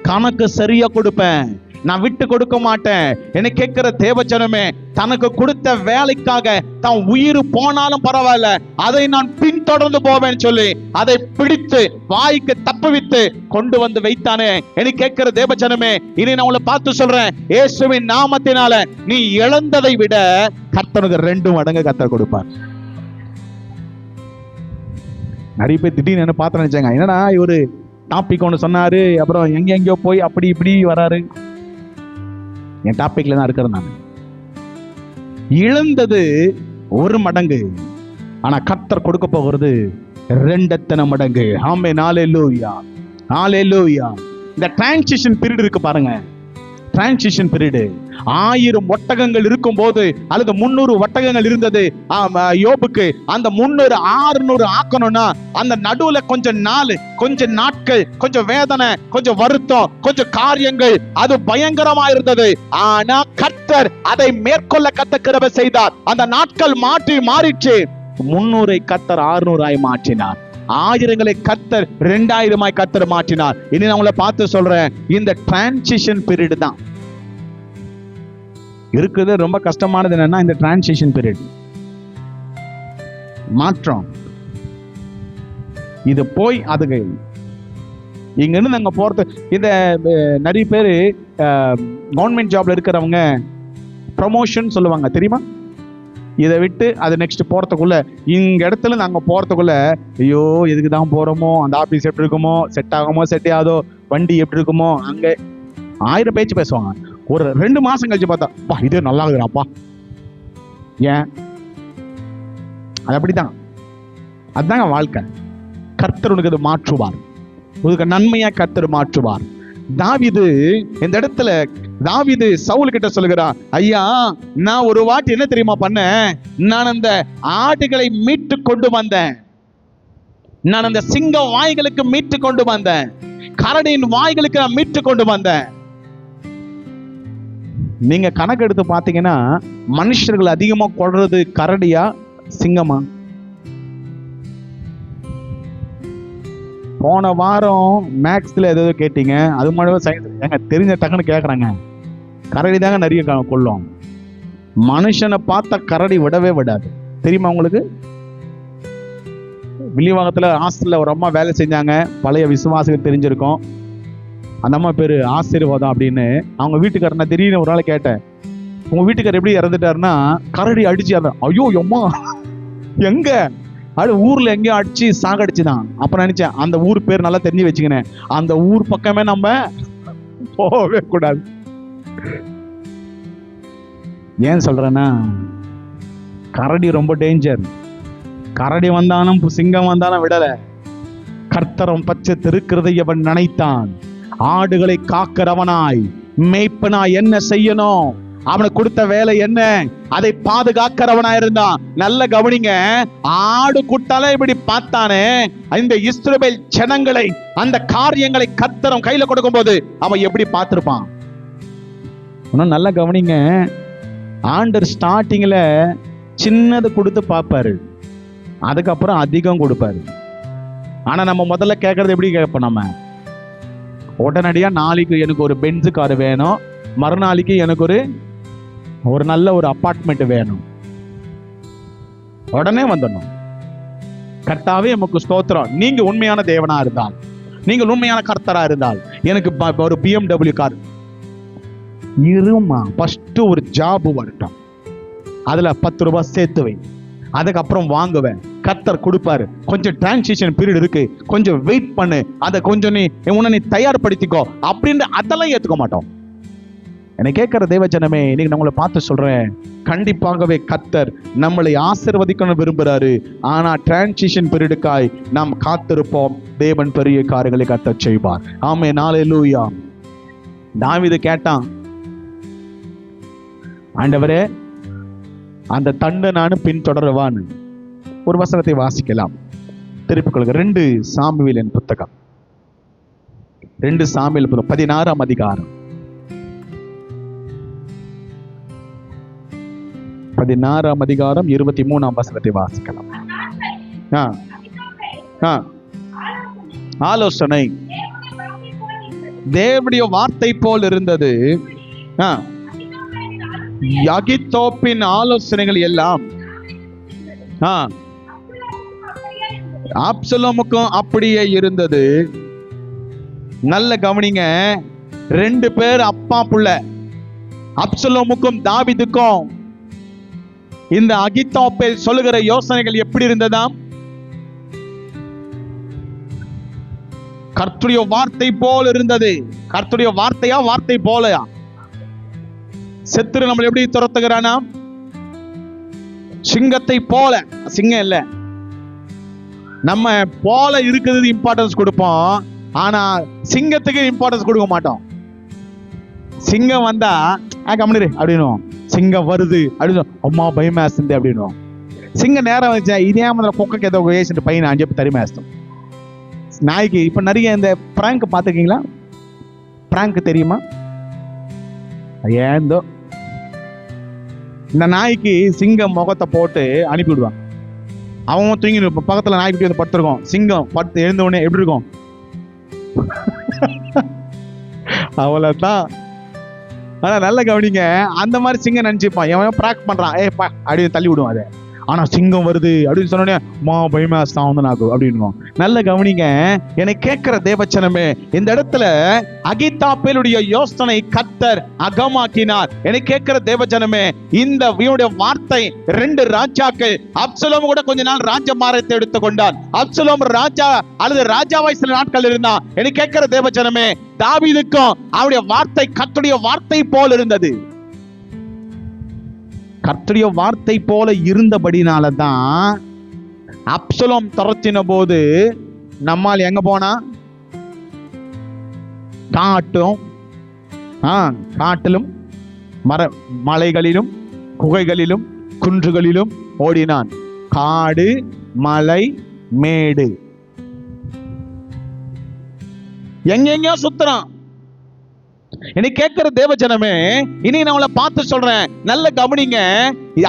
கணக்கு சரியா கொடுப்பேன், நான் விட்டு கொடுக்க மாட்டேன். என்னை கேட்கிற தேவஜனமே, தனக்கு கொடுத்த வேலைக்காக தான் உயிர் போனாலும் பரவாயில்ல, அதை நான் பின்தொடர்ந்து போவேன்னு சொல்லி அதை பிடித்து வாய்க்கு தப்புவித்து கொண்டு வந்து வைத்தானே. என்னை கேட்கிற தேவஜனமே, இனி நான் உங்களை பார்த்து சொல்றேன், இயேசுவின் நாமத்தினால நீ இழந்ததை விட கர்த்தனுக்கு 2 மடங்கு கர்த்தர் கொடுப்பார். நிறைய பேர் திடீர்னு என்ன பார்த்து நினைச்சாங்க, என்னன்னா இவரு டாபிக் ஒன்று சொன்னாரு, அப்புறம் எங்கெங்கயோ போய் அப்படி இப்படி வராரு. என் டாபிக்ல தான் இருக்கிறேன் நான். இழந்தது 1 மடங்கு, ஆனா கர்த்தர் கொடுக்க போகிறது 2 மடங்கு. ஆமென், ஹல்லேலூயா, ஹல்லேலூயா. இந்த டிரான்சிஷன் பீரியட் இருக்கு பாருங்க, டிரான்சிஷன் பீரியட். 1000 ஒட்டகங்கள் இருக்கும் போது, அல்லது 300 ஒட்டகங்கள் இருந்தது யோபுக்கு, அந்த 300 600 ஆக்கணும்னா அந்த நடுவுல கொஞ்சம் நாள், கொஞ்சம் நாட்கள், கொஞ்சம் வேதனை, கொஞ்சம் வருத்தம், கொஞ்சம் காரியங்கள், அது பயங்கரமா இருந்தது. ஆனா கர்த்தர் அதை மேற்கொள்ள கிருபை செய்தார். அந்த நாட்கள் மாறிச்சு. 300 கர்த்தர் 600 மாற்றினார். 1000களை கர்த்தர் 2000 கர்த்தர் மாற்றினார். இனி நான் உங்களை பார்த்து சொல்றேன், இந்த டிரான்சிஷன் பீரியட் தான் இருக்குது. ரொம்ப கஷ்டமானது என்னன்னா இந்த டிரான்சிஷன் பீரியட், மாற்றம். இது போய் அதுக்கு இங்க இருந்து அங்க போறது. இந்த நிறைய பேரு கவர்மெண்ட் ஜாப்ல இருக்கிறவங்க ப்ரமோஷன் சொல்லுவாங்க தெரியுமா? இதை விட்டு அது நெக்ஸ்ட் போறதுக்குள்ள, இங்க இடத்துல நாங்க போறதுக்குள்ள, ஐயோ எதுக்கு தான் போறோமோ, அந்த ஆபீஸ் எப்படி இருக்குமோ, செட் ஆகுமோ செட் ஆகாதோ, வண்டி எப்படி இருக்குமோ, அங்க 1000 பேச்சு பேசுவாங்க. ஒரு 2 மாசம் கழிச்சு பார்த்தா, இதே நல்லா இருக்குறாப்பா. ஏன்? அது அப்படிதான். அதுதாங்க வாழ்க்கை. கர்த்தர் உனக்கு அது மாற்றுவார், உனக்கு நன்மையா கர்த்தர் மாற்றுவார். தாவீது இந்த இடத்துல சவுல் கிட்ட சொல்லுகிறான், ஐயா நான் ஒரு வாட்டி என்ன தெரியுமா பண்ணேன், நான் அந்த ஆடுகளை மீட்டு கொண்டு வந்தேன், நான் அந்த சிங்க வாய்களுக்கு மீட்டு கொண்டு வந்தேன், கரடியின் வாய்களுக்கு நான் மீட்டு கொண்டு வந்தேன். நீங்க கணக்கு எடுத்து பாத்தீங்கன்னா மனுஷர்கள் அதிகமா கொள்றது கரடியா சிங்கமா? போன வாரம் மேக்ஸ்ல ஏதோ கேட்டீங்க, அது மாதிரி சயின்ஸ் ஏங்க தெரிஞ்ச டக்குன்னு கேட்கறாங்க. கரடி தாங்க நிறைய கொள்ளும். மனுஷனை பார்த்தா கரடி விடவே விடாது. தெரியுமா உங்களுக்கு? வில்லிவாக்கத்துல ஹாஸ்டல்ல ஒரு அம்மா வேலை செஞ்சாங்க, பழைய விசுவாசிகள் தெரிஞ்சிருக்கும். அந்த அம்மா பேரு ஆசீர்வாதம் அப்படின்னு. அவங்க வீட்டுக்காரர், நான் திடீர்னு ஒரு நாள் கேட்டேன், உங்க வீட்டுக்காரர் எப்படி இறந்துட்டாருன்னா, கரடி அடிச்சு. ஐயோ அம்மா எங்க அது ஊர்ல எங்கேயோ அடிச்சு சாகடிச்சுதான். அப்ப நினைச்சேன், அந்த ஊர் பேர் நல்லா தெரிஞ்சு வச்சுக்கினேன், அந்த ஊர் பக்கமே நம்ம போகவே கூடாது. ஏன் சொல்றேன்னா, கரடி ரொம்ப டேஞ்சர். கரடி வந்தாலும் சிங்கம் வந்தாலும் விடல. கர்த்தரம் பச்சை திருக்கிறதை அவன் நினைத்தான். ஆடுகளை காக்கிறவனாய் மேய்ப்பனாய் என்ன செய்யணும், அவனுக்கு கொடுத்த வேலை என்ன, அதை பாதுகாக்கிறவனா இருந்தான். நல்ல கவனிங்க, ஆடு குட்டால இப்படி பார்த்தானே, இந்த இஸ்ரவேல் ஜனங்களை, அந்த காரியங்களை கர்த்தர் கையில கொடுக்கும் போது அவன் எப்படி பார்த்திருப்பான்? நல்ல கவனிங்க, ஆண்டர் ஸ்டார்டிங்ல சின்னது கொடுத்து பார்ப்பாரு, அதுக்கப்புறம் அதிகம் கொடுப்பாரு. ஆனா நம்ம முதல்ல கேட்கறது எப்படி கேட்போம்? நம்ம உடனடியா நாளைக்கு எனக்கு ஒரு பென்ஸ் கார் வேணும், மறுநாளைக்கு எனக்கு ஒரு நல்ல ஒரு அபார்ட்மெண்ட் வேணும், உடனே வந்துடணும். கர்த்தாவே எமக்கு ஸ்தோத்திரம். நீங்க உண்மையான தேவனா இருந்தால், நீங்கள் உண்மையான கர்த்தரா இருந்தால், எனக்கு ஒரு BMW கார் இருமா, ஃபர்ஸ்ட் ஒரு ஜாப் வரட்டும், அதுல 10 ரூபாய் சேர்த்து வை, அதுக்கப்புறம் வாங்குவேன். கர்த்தர் கொடுப்பாரு. கொஞ்சம் டிரான்சிஷன் பீரியட் இருக்கு, கொஞ்சம் வெயிட் பண்ணு, அதை கொஞ்சம் நீ தயார்படுத்திக்கோ அப்படின்னு அதெல்லாம் ஏத்துக்க மாட்டோம். என்னை கேட்கிற தேவஜனமே, இன்னைக்கு நான் உங்களை பார்த்து சொல்றேன், கண்டிப்பாகவே கர்த்தர் நம்மளை ஆசீர்வதிக்கணும் விரும்புறாரு. ஆனா டிரான்சிஷன் பீரியடுக்காய் நாம் காத்திருப்போம். தேவன் பெரிய காரியங்களை கர்த்தர் செய்வார். ஆமென், ஹல்லேலூயா. தாவீது கேட்டான், ஆண்டவரே அந்த தண்டை நானும் பின்தொடரவான்னு. ஒரு வசனத்தை வாசிக்கலாம், திருப்பிக் கொள்க. 2 சாமுவேலின் புத்தகம், 2 சாமுவேல் 16ஆம் அதிகாரம், 16ஆம் அதிகாரம் 23ஆம் வசனத்தை வாசிக்கலாம். ஆலோசனை தேவனுடைய வார்த்தை போல் இருந்தது. அகித்தோப்பின் ஆலோசனைகள் எல்லாம் அப்சலோமுக்கும் அப்படியே இருந்தது. நல்ல கவனிங்க, 2 பேர் அப்பா புள்ள. அப்சலோமுக்கும் தாவீதுக்கும் இந்த அகித்தோப்பேல் சொல்லுகிற யோசனைகள் எப்படி இருந்ததாம்? கர்த்தருடைய வார்த்தை போல இருந்தது. கர்த்தருடைய வார்த்தையா, வார்த்தை போலயா? செத்துரு நம்மளை எப்படி துரத்துகிறானா? சிங்கத்தை போல. சிங்கம் இல்ல, நம்ம போல இருக்கிறது இம்பார்ட்டன்ஸ் கொடுப்போம், ஆனா சிங்கத்துக்கு இம்பார்ட்டன்ஸ் கொடுக்க மாட்டோம். சிங்கம் வந்தா கம்முனு அப்படின்னும், சிங்கம் வருது அப்படின்னு அம்மா பயமேஸ்து அப்படின்னும். சிங்கம் நேரம் வச்சா இதே மாதிரி குக்கைக்கு ஏதோ வேசிட்டு பையனை 5 தரிமேஸ்தும். நாய்க்கு இப்ப நிறைய இந்த பிராங்க் பார்த்துருக்கீங்களா? பிராங்க் தெரியுமா? ஏந்தோ இந்த நாய்க்கு சிங்கம் முகத்தை போட்டு அனுப்பிவிடுவாங்க. அவன் தூங்கி பக்கத்துல நாய்க்குட்டி வந்து படுத்திருக்கோம். சிங்கம் படுத்து எழுந்த உடனே எப்படி இருக்கும்? அவ்வளவுதான். ஆனா நல்ல கவனிங்க, அந்த மாதிரி சிங்கம் நினைச்சுப்பான், எவன் பிராக் பண்றான், ஏப்பா அப்படின்னு தள்ளி விடுவான். அதை ஆனா சிங்கம் வருது அப்படின்னு சொன்னோடனே பயமாஸ்தான் வந்து நாக்கு அப்படின்னு. நல்ல கவனிங்க, என்னை கேட்கிற தேவச்சனமே, இந்த இடத்துல அகித்தாப்பேலுடைய யோசனை கர்த்தர் அகமாக்கினார். என்னை கேட்கிற தேவச்சனமே, இந்த வார்த்தை 2 ராஜாக்கள், அப்சலோம் கூட கொஞ்ச நாள் ராஜ மாரத்தை எடுத்துக்கொண்டான். அப்சலோம் ராஜா அல்லது ராஜாவாய் சில நாட்கள் இருந்தான். என்னை கேட்கிற தேவச்சனமே, தாவீதுக்கும் அவருடைய வார்த்தை கர்த்தருடைய வார்த்தை போல் இருந்தது. கர்த்தருடைய வார்த்தை போல இருந்தபடினாலதான் அப்சலோம் துரத்தின போது நம்மால் எங்க போனா, காட்டிலும் மலைகளிலும் குகைகளிலும் குன்றுகளிலும் ஓடினான். காடு, மலை, மேடு, எங்கெங்கயோ சுத்துறான். என்னை கேட்கிற தேவஜனமே, இனி நான் உங்களை பார்த்து சொல்றேன், நல்ல கவனிங்க.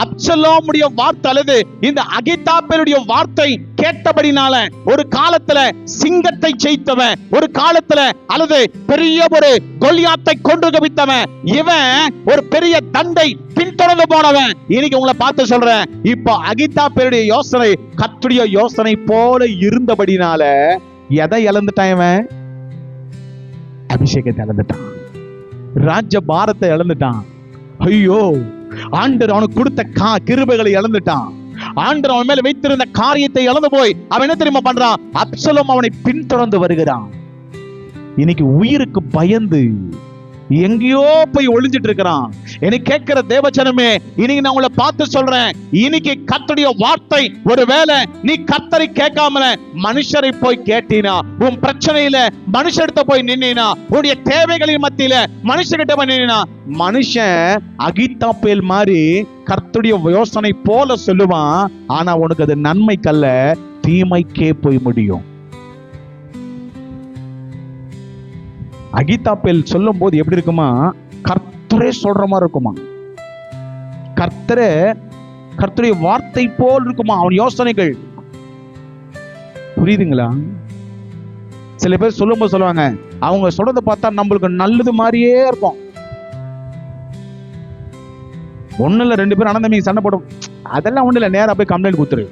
அப்சலோமுடைய வார்த்தை அல்லது இந்த அகித்தாப்பேலுடைய வார்த்தை கேட்டபடினால ஒரு காலத்துல சிங்கத்தை ஜெயித்தவன், ஒரு காலத்துல அல்லது பெரிய ஒரு கோலியாத்தை கொண்டு கவித்தவன், இவன் ஒரு பெரிய தண்டை பின்தொடர்ந்து போனவன். இன்னைக்கு உங்களை பார்த்து சொல்றேன், இப்போ அகித்தாப்பேலுடைய யோசனை கர்த்தருடைய யோசனை போல இருந்தபடினால எதை இழந்துட்டான்? இவன் அபிஷேகத்தை இழந்துட்டான், ராஜ்ய பாரத்தை இழந்துட்டான். ஐயோ, ஆண்டவர் அவனுக்கு கொடுத்த கிருபைகளை இழந்துட்டான். ஆண்டவர் அவன் மேல வைத்திருந்த காரியத்தை இழந்து போய் அவன் என்ன தெரியுமா பண்றான்? அப்சலோம் அவனை பின்தொடர்ந்து வருகிறான். இன்னைக்கு உயிருக்கு பயந்து எங்கேயோ போய் ஒளிஞ்சிட்டு இருக்கிறான். எனக்கு கேட்கிற தேவச்சனமே, இன்னைக்கு நான் உங்களை பார்த்து சொல்றேன், இன்னைக்கு கர்த்தருடைய வார்த்தை, ஒருவேளை நீ கர்த்தரை கேட்காமல மனுஷரை போய் கேட்டினா, உன் பிரச்சனையில மனுஷர்கிட்ட போய் நின்னா, உன்னுடைய தேவைகளின் மத்தியில மனுஷர்கிட்ட போய் நின்னா, மனுஷன் அகித்தாப்பேல் மாதிரி கர்த்தருடைய யோசனை போல சொல்லுவான். ஆனா உனக்கு அது நன்மைக்கல்ல, தீமைக்கே போய் முடியும். அகித்தாப்பேல் சொல்லும் போது எப்படி இருக்குமா? கர்த்தரே சொல்ற மாதிரி இருக்குமா, கர்த்தருடைய வார்த்தை போல் இருக்குமா அவன் யோசனைகள். புரியுதுங்களா? சில பேர் சொல்லும் போது சொல்லுவாங்க, அவங்க சொல்றதை பார்த்தா நம்மளுக்கு நல்லது மாதிரியே இருக்கும். ஒண்ணு இல்ல, 2 பேரும் அனந்தமிக்கு சண்டை போடும், அதெல்லாம் ஒண்ணு இல்ல, நேரா போய் கம்ப்ளைண்ட் கொடுத்துரு.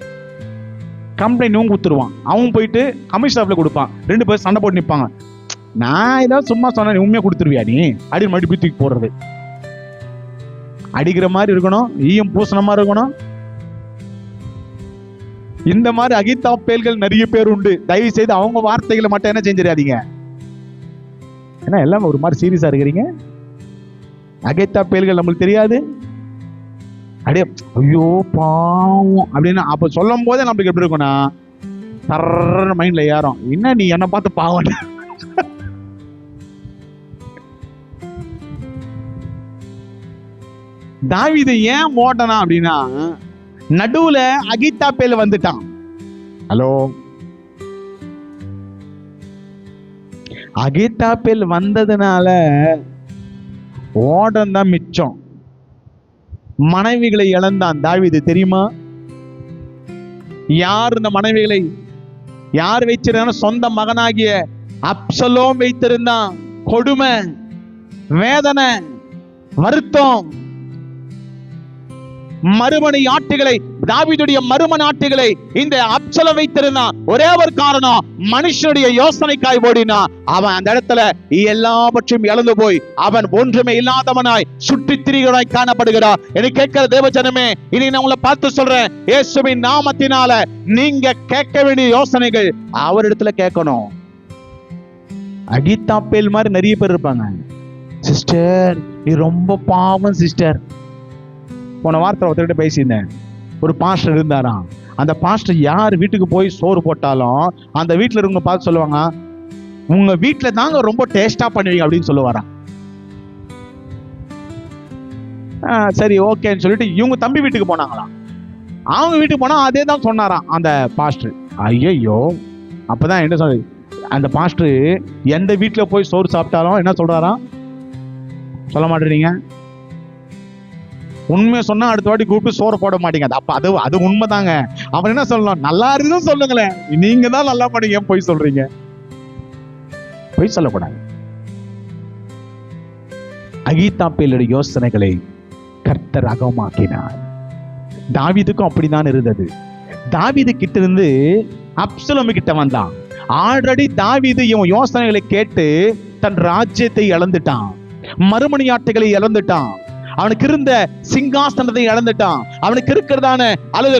கம்ப்ளைண்ட் இவங்க கொடுத்துருவான், அவன் போயிட்டு கமிஷன் ஆஃப்ல கொடுப்பான். 2 பேரும் சண்டை போட்டு நிற்பாங்க. நான் ஏதாவது சும்மா சொன்ன உண்மையா கொடுத்துருவியா நீ அப்படின்னு மறுபடியும் தூக்கி போடுறது. அடிக்கிற மாதிரி இருக்கணும், ஈயம் பூசண மாதிரி இருக்கணும். இந்த மாதிரி அகித்தாப்பேல்கள் நிறைய பேர் உண்டு. தயவு செய்து அவங்க வார்த்தைகளை மட்டும் என்ன செஞ்சிடாதீங்க. ஏன்னா எல்லாம் ஒரு மாதிரி சீரியஸா இருக்கிறீங்க. அகித்தாப்பேல்கள் நம்மளுக்கு தெரியாது, அப்படியே ஐயோ பாவம் அப்படின்னு அப்ப சொல்லும் போதே நம்மளுக்கு எப்படி இருக்கும்னா, தர்ற மைண்ட்ல ஏறும், என்ன நீ என்ன பார்த்து பாவம். தாவீது ஏன் ஓடனா அப்படின்னா, நடுவுல அகித்தாப்பேல் வந்துட்டான். ஹலோ, அகித்தாப்பேல் வந்ததுனால ஓடம் தான் மிச்சம். மனைவிகளை இழந்தான் தாவீது, தெரியுமா? யார் இந்த மனைவிகளை யார் வைச்சிருந்தாலும் சொந்த மகனாகிய அப்சலோம் வைத்திருந்தான். கொடுமை, வேதனை, வருத்தம், மறுமணி ஆட்டுகளை, தாவீதுடைய மறுமண ஆட்டுகளை இந்த அப்சலோம் வைத்திருந்தான். ஒரே ஒரு காரணம், மனுஷனுடைய யோசனைக்காய் ஓடினா. அவன் அந்த இடத்துல எல்லாவற்றையும் இழந்து போய் அவன் ஒன்றுமே இல்லாதவனாய் சுற்றி திரிகிறாய் காணப்படுகிறார். எனக்கு கேட்கிற தேவஜனமே, இனி நான் உங்களை பார்த்து சொல்றேன், இயேசுவின் நாமத்தினால நீங்க கேட்க வேண்டிய யோசனைகள் அவரிடத்துல கேட்கணும். அகித்தாப்பேல் மாதிரி நிறைய பேர் இருப்பாங்க. சிஸ்டர் நீ ரொம்ப பாவம் சிஸ்டர். போன வாரத்தில் ஒருத்தர்கிட்ட பேசியிருந்தேன். ஒரு பாஸ்டர் இருந்தாராம். அந்த பாஸ்டர் யார் வீட்டுக்கு போய் சோறு போட்டாலும் அந்த வீட்டில் இருக்கவங்க பார்த்து சொல்லுவாங்க, உங்க வீட்டில் தாங்க ரொம்ப டேஸ்டா பண்ணுவீங்க அப்படின்னு சொல்லுவாராம். சரி ஓகேன்னு சொல்லிட்டு இவங்க தம்பி வீட்டுக்கு போனாங்களாம். அவங்க வீட்டுக்கு போனா அதே தான் சொன்னாராம் அந்த பாஸ்டர். ஐயோ, அப்பதான் என்ன சொல்ற, அந்த பாஸ்டர் எந்த வீட்டில் போய் சோறு சாப்பிட்டாலும் என்ன சொல்றாராம், சொல்ல மாட்டேறீங்க. உண்மையை சொன்னா அடுத்த வாட்டி கூப்பிட்டு சோறு போட மாட்டீங்க. அப்ப அது உண்மைதாங்க. அவன் என்ன சொல்லணும், நல்லா இருக்குதுன்னு சொல்லுங்களேன், நீங்க தான் நல்லா பண்ணீங்க, போய் சொல்றீங்க. போய் சொல்லக்கூடாது. அகித்தாப்பேலுடைய யோசனைகளை கர்த்தர் அகமாக்கினார். தாவீதுக்கும் அப்படிதான் இருந்தது. தாவீது கிட்ட இருந்து அப்சலோமு கிட்ட வந்தான். ஆல்ரெடி தாவீது இவன் யோசனைகளை கேட்டு தன் ராஜ்யத்தை இழந்துட்டான், மறுமணியாட்டைகளை இழந்துட்டான், அவனுக்கு இருந்த சிங்காசனத்தை இழந்துட்டான், அவனுக்கு இருக்கிறதான அல்லது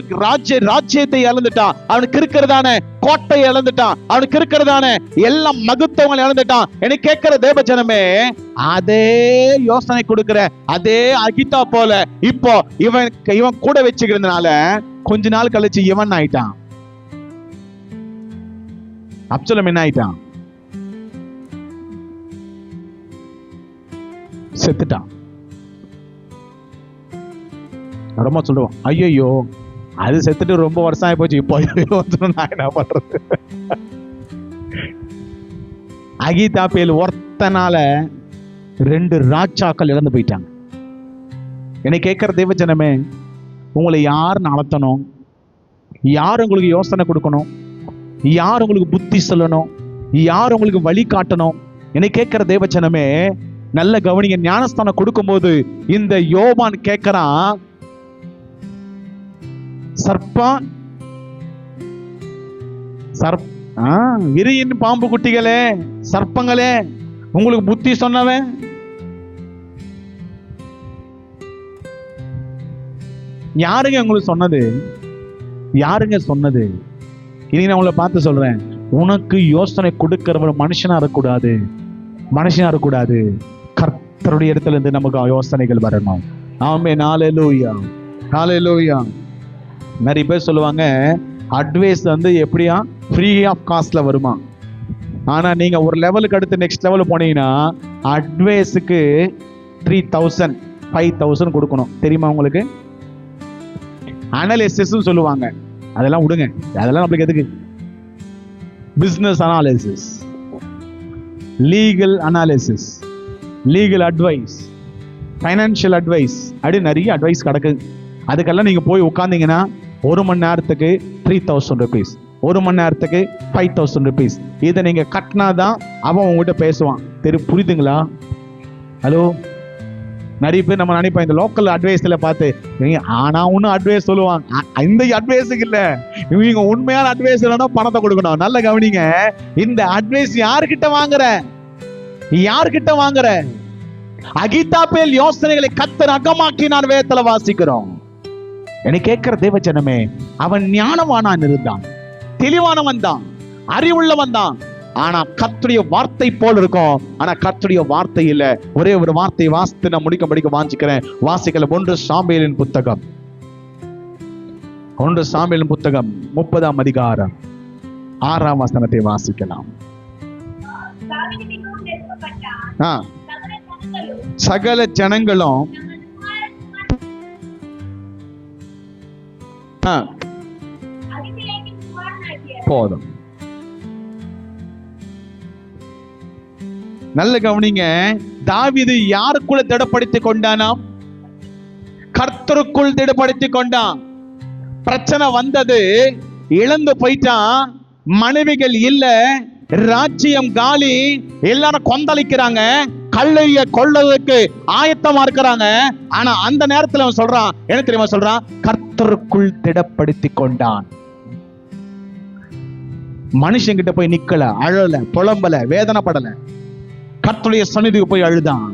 ராஜ்யத்தை இழந்துட்டான், அவனுக்கு இருக்கிறதான கோட்டை இழந்துட்டான், அவனுக்கு இருக்கிறதான எல்லா மகத்துவங்களை இழந்துட்டான். எனக்கு கேட்கிற தேவஜனமே, அதே யோசனை கொடுக்கிற அதே அகிதா போல இப்போ இவன் கூட வச்சுக்கிறதுனால கொஞ்ச நாள் கழிச்சு இவன் ஆயிட்டான். அப்சலோம் என்ன ஆயிட்டான்? செத்துட்டான். ரொம்ப சொல்லுவோம், ஐயோ அது செத்துட்டு ரொம்ப வருஷம் ஆகி போச்சு, இப்போ நான் என்ன பண்றது? அகிதாபேல் ஒருத்தனால 2 ராஜாக்கள் இழந்து போயிட்டாங்க. என்னை கேட்கிற தேவஜனமே, உங்களை யார் நடத்தணும், யார் உங்களுக்கு யோசனை கொடுக்கணும், யார் உங்களுக்கு புத்தி சொல்லணும், யார் உங்களுக்கு வழி காட்டணும்? என்னை கேட்கிற தேவஜனமே, நல்ல கவனிங்க. ஞானஸ்தானம் கொடுக்கும் போது இந்த யோவான் கேட்கிறான், விரியின் பாம்பு குட்டிகளே, சர்ப்பங்களே, உங்களுக்கு புத்தி சொன்னவன் யாருங்க? உங்களுக்கு சொன்னது யாருங்க சொன்னது? இனி நான் உங்களை பார்த்து சொல்றேன், உனக்கு யோசனை கொடுக்கிறவன் மனுஷனா இருக்கக்கூடாது, மனுஷனா இருக்கக்கூடாது. கர்த்தருடைய இடத்துல இருந்து நமக்கு யோசனைகள் வரணும். ஆமென். ஹல்லேலூயா, ஹல்லேலூயா. நிறைய பேர் சொல்லுவாங்க, அட்வைஸ் எப்படியா ஃப்ரீ ஆஃப் காஸ்ட்ல வருமா? ஆனா நீங்க ஒரு லெவலுக்கு அடுத்து நெக்ஸ்ட் லெவல் போனீங்கன்னா அட்வைஸுக்கு 3000 5000 கொடுக்கணும். தெரியுமா உங்களுக்கு? அனாலிசிஸ் சொல்லுவாங்க, அதெல்லாம் விடுங்க, அதெல்லாம் நம்மளுக்கு எதுக்கு? Business analysis, legal analysis, legal advice, financial advice, அப்படி நிறைய அட்வைஸ் கிடக்குது. அதுக்கெல்லாம் நீங்க போய் உட்கார்ந்தீங்கன்னா 1 மணி நேரத்துக்கு 3000 rupees, 1 மணி நேரத்துக்கு 5000 rupees. இதை நீங்க கட்டினாதான் அவன் உங்ககிட்ட பேசுவான். புரியுதுங்களா? ஹலோ, நிறைய பேர் நம்ம நினைப்போம் இந்த லோக்கல் அட்வைஸ்ல பார்த்து, ஆனா ஒன்னும் அட்வைஸ் சொல்லுவாங்க, இந்த அட்வைஸுக்கு இல்ல, இவங்க உண்மையான அட்வைஸ் இல்லைன்னா பணத்தை கொடுக்கணும். நல்ல கவனிங்க, இந்த அட்வைஸ் யாருக்கிட்ட வாங்குற? யாருக்கிட்ட வாங்குற? அகிதாபேல் யோசனைகளை கர்த்தர் அகமாக்கினார், வேதத்துல வாசிக்கிறோம். என்னை கேட்கிற தேவஜனமே, அவன் ஞானவானான் இருந்தான், தெளிவானவன் தான், அறிவுள்ளவன் தான். ஆனா கர்த்தருடைய வார்த்தை போல் இருக்கும், ஆனா கர்த்தருடைய வார்த்தை இல்ல. ஒரே ஒரு வார்த்தை வாசித்து நான் முடிக்க வாஞ்சிக்கிறேன். வாசிக்கல 1 சாமுவேலின் புத்தகம், 1 சாமுவேலின் புத்தகம் 30ஆம் அதிகாரம் 6ஆம் வசனத்தை வாசிக்கலாம். சகல ஜனங்களும் போதும். நல்ல கவனிங்க, தாவீது யாருக்குள்ள திடப்படுத்திக் கொண்டானாம்? கர்த்தருக்குள் திடப்படுத்திக் கொண்டான். பிரச்சனை வந்தது, இழந்து போயிட்டான், மனைவிகள் இல்ல, ராஜ்யம் காலி, எல்லாரும் கொந்தளிக்கிறாங்க, கல்லைய கொள்ளதுக்கு ஆயத்தமா இருக்கிறாங்க. ஆனா அந்த நேரத்தில் அவன் சொல்றான், என்ன தெரியுமா சொல்றான்? கர்த்தருக்குள் திடப்படுத்திக் கொண்டான். மனுஷங்கிட்ட போய் நிக்கல, அழல, புலம்பல, வேதனைப்படல, கர்த்தருடைய சந்நிதிக்கு போய் அழுதான்.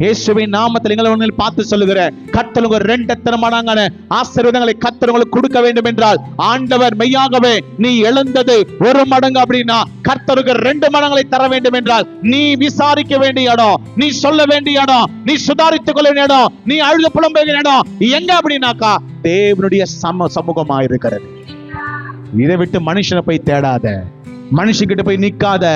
இயேசுவின் நாமத்தில் எங்களை பார்த்து சொல்லுகிற, கர்த்தர் 2 மடங்கான ஆசீர்வாதங்களை கர்த்தர் உங்களுக்கு கொடுக்க வேண்டும் என்றால், ஆண்டவர் மெய்யாகவே நீ இழந்தது 1 மடங்கு அப்படின்னா கர்த்தருக்கு 2 மடங்களை தர வேண்டும் என்றால், நீ விசாரிக்க வேண்டிய இடம், நீ சொல்ல வேண்டிய இடம், நீ சுதாரித்துக் கொள்ள வேண்டிய இடம், நீ அழுது புலம்ப வேண்டிய இடம் எங்க அப்படின்னாக்கா தேவனுடைய சமூகமா இருக்கிறது. இதை விட்டு மனுஷனை போய் தேடாத, மனுஷங்கிட்ட போய் நிக்காத.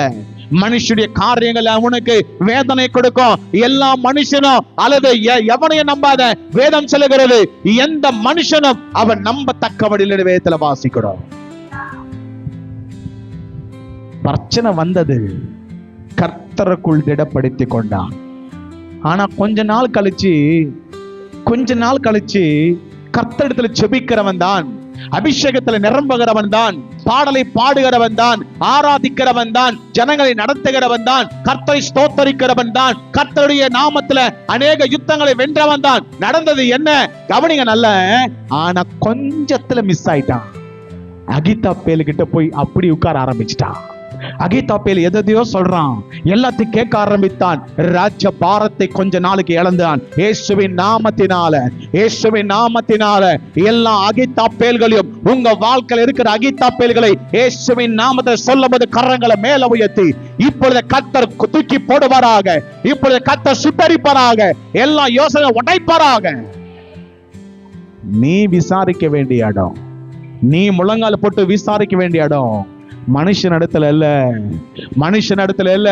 மனுஷனுடைய காரியங்கள் அவனுக்கு வேதனை கொடுக்கும். எல்லா மனுஷனும் அல்லது எவனையும் நம்பாத. வேதம் சொல்லுகிறது, எந்த மனுஷனும் அவன் நம்பத்தக்கவடியில் வேதத்துல வாசிக்கிறோம். பிரச்சனை வந்தது, கர்த்தருக்குள் திடப்படுத்திக் கொண்டான். ஆனா கொஞ்ச நாள் கழிச்சு கர்த்தரிடத்துல செபிக்கிறவன் தான் அபிஷேகத்தில் நிரம்புகிறவன் தான், பாடலை பாடுகிறவன் தான், ஆராதிக்கிறவன் தான், ஜனங்களை நடத்துகிறவன் தான், கர்த்தரை ஸ்தோத்தரிக்கிறவன் தான், கர்த்தருடைய நாமத்துல அநேக யுத்தங்களை வென்றவன் தான். நடந்தது என்ன கவனிங்க நல்ல. ஆனா கொஞ்சத்துல மிஸ் ஆயிட்டான். அகித்தாப்பேல் கிட்ட போய் அப்படி உட்கார ஆரம்பிச்சிட்டான். அகித்தாப்பேல் எதையோ சொல்றான், எல்லாத்தையும் கேட்க ஆரம்பித்தான். ராஜ்ய பாரத்தை கொஞ்ச நாளுக்கு இழந்தான். இயேசுவின் நாமத்தினால, இயேசுவின் நாமத்தினால எல்லா அகித்தாப்பேல்களையும், உங்க வாழ்க்கையில் இருக்கிற அகித்தாப்பேல்களை இயேசுவின் நாமத்தில் சொல்லும்போது கரங்களை மேல உயர்த்தி, இப்பொழுது கர்த்தர் தூக்கி போடுவாராக, இப்பொழுது கர்த்தர் சுட்டரிப்பாராக, எல்லா யோசனை உடைப்பாராக. நீ விசாரிக்க வேண்டிய இடம், நீ முழங்கால் போட்டு விசாரிக்க வேண்டிய இடம் மனுஷன் இடத்துல இல்ல, மனுஷன் இடத்துல இல்ல.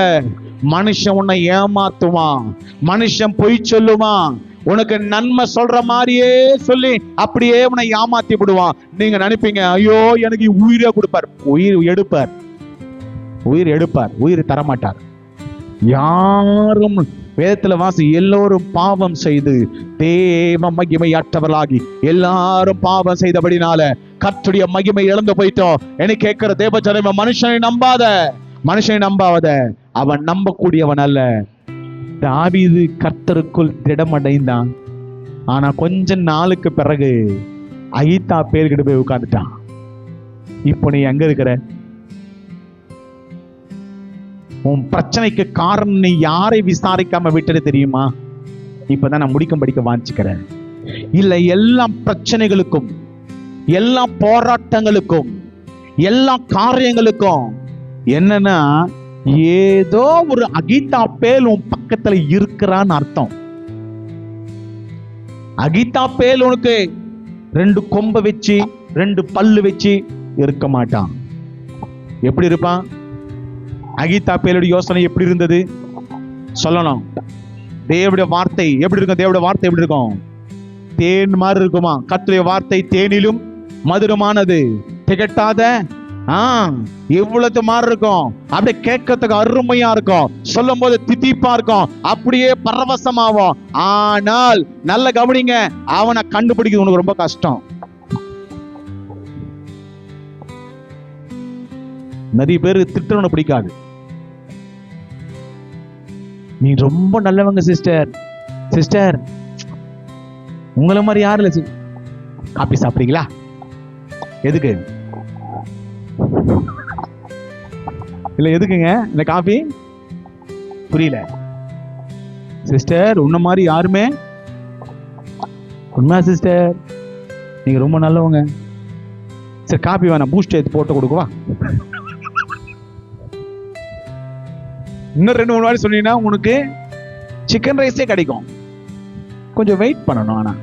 மனுஷன் உன்னை ஏமாத்துவான், மனுஷன் பொய் சொல்லுவான், உனக்கு நன்மை சொல்ற மாதிரியே சொல்லி அப்படியே உன்னை ஏமாத்தி விடுவான். நீங்க நினைப்பீங்க, ஐயோ எனக்கு உயிரே கொடுப்பார். உயிர் எடுப்பார், உயிர் எடுப்பார், உயிர் தரமாட்டார். யாரும் வேதத்துல வாசி, எல்லோரும் பாவம் செய்து தேவ மகிமையற்றவர்களாகி, எல்லாரும் பாவம் செய்தபடினால கர்த்தருடைய மகிமை இழந்து போயிட்டோம். எனக்கு கேட்கிற தேவ ஜனமே, மனுஷனை நம்பாத, மனுஷனை நம்பாத. அவன் நம்பக்கூடியவன் அல்ல. தாவீது கர்த்தருக்குள் திடமடைந்தான். ஆனா கொஞ்ச நாளுக்கு பிறகு அகித்தாப்பேல் கிட்ட போய் உட்கார்ந்துட்டான். இப்போ நீ எங்க இருக்கிற? உன் பிரச்சனைக்கு காரணம் நீ யாரை விசாரிக்காம விட்டது தெரியுமா? இப்பதான் நான் படிக்க வாஞ்சிக்கிறேன். இல்ல, எல்லா பிரச்சனைகளுக்கும், எல்லா போராட்டங்களுக்கும், எல்லா காரியங்களுக்கும் என்னன்னா, ஏதோ ஒரு அகித்தாப்பேல் உன் பக்கத்துல இருக்கிறான்னு அர்த்தம். அகித்தாப்பேல் உனக்கு 2 கொம்பை வச்சு 2 பல்லு வச்சு இருக்க மாட்டான். எப்படி இருப்பான்? அகித்தாப்பேலுடைய யோசனை எப்படி இருந்தது சொல்லணும். தேவனுடைய வார்த்தை எப்படி இருக்கும்? தேவனுடைய வார்த்தை எப்படி இருக்கும்? தேன் மாதிரி இருக்குமா? கர்த்தருடைய வார்த்தை தேனிலும் மதுரமானது, திகட்டாத எவ்வளவு மாதிரி இருக்கும். அப்படியே கேட்கறதுக்கு அருமையா இருக்கும், சொல்லும் போது தித்திப்பா இருக்கும், அப்படியே பரவசமாகும். ஆனால் நல்ல கவனிங்க, அவனை கண்டுபிடிக்கிறது உனக்கு ரொம்ப கஷ்டம். நிறைய பேரு திட்டவனை பிடிக்காது. நீ ரொம்ப நல்லவங்க சிஸ்டர், சிஸ்டர் உங்களை மாதிரி யாரு இல்ல. காபி சாப்பிடுறீங்களா? எதுக்கு? இல்ல எதுக்குங்க இந்த காபி? புரியல சிஸ்டர். உன்ன மாதிரி யாருமே உண்மையா சிஸ்டர், நீங்க ரொம்ப நல்லவங்க. சரி காபி வேணாம், பூஸ்ட் எடுத்து போட்டு கொடுக்குவா. இன்னும் 2-3 வாட்டி சொன்னீங்கன்னா உனக்கு சிக்கன் ரைஸே கிடைக்கும். கொஞ்சம் வெயிட் பண்ணணும். ஆனா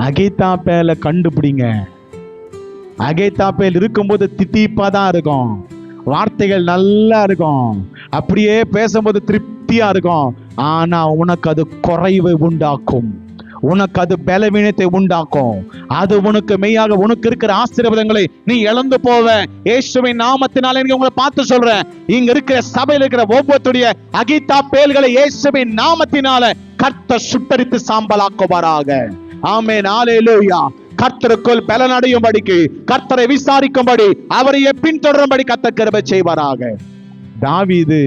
அகித்தாப்பேல கண்டுபிடிங்க. அகித்தாப்பேல் இருக்கும்போது தித்திப்பா தான் இருக்கும், வார்த்தைகள் நல்லா இருக்கும், அப்படியே பேசும்போது திருப்தியா இருக்கும். ஆனா உனக்கு அது குறைவை உண்டாக்கும், உனக்கு அது பலவீனத்தை உண்டாக்கும். அது உனக்கு மெய்யாக உனக்கு இருக்கிற ஆசீர்வாதங்களை நீ இழந்து போவ. இயேசுவின் நாமத்தினால உங்களை பார்த்து சொல்றேன், இங்க இருக்கிற சபையில் இருக்கிற ஒவ்வொருடைய அகித்தாப்பேல்களை இயேசுவின் நாமத்தினால கர்த்தர் சுட்டரித்து சாம்பலாக்குவாராக. ஆமென், ஹல்லேலூயா. கர்த்தருக்குள் பலனடையும்படிக்கு, கர்த்தரை விசாரிக்கும்படி, அவரையே பின்தொடரும்படி கர்த்தர் கிருபை செய்வாராக. தாவீது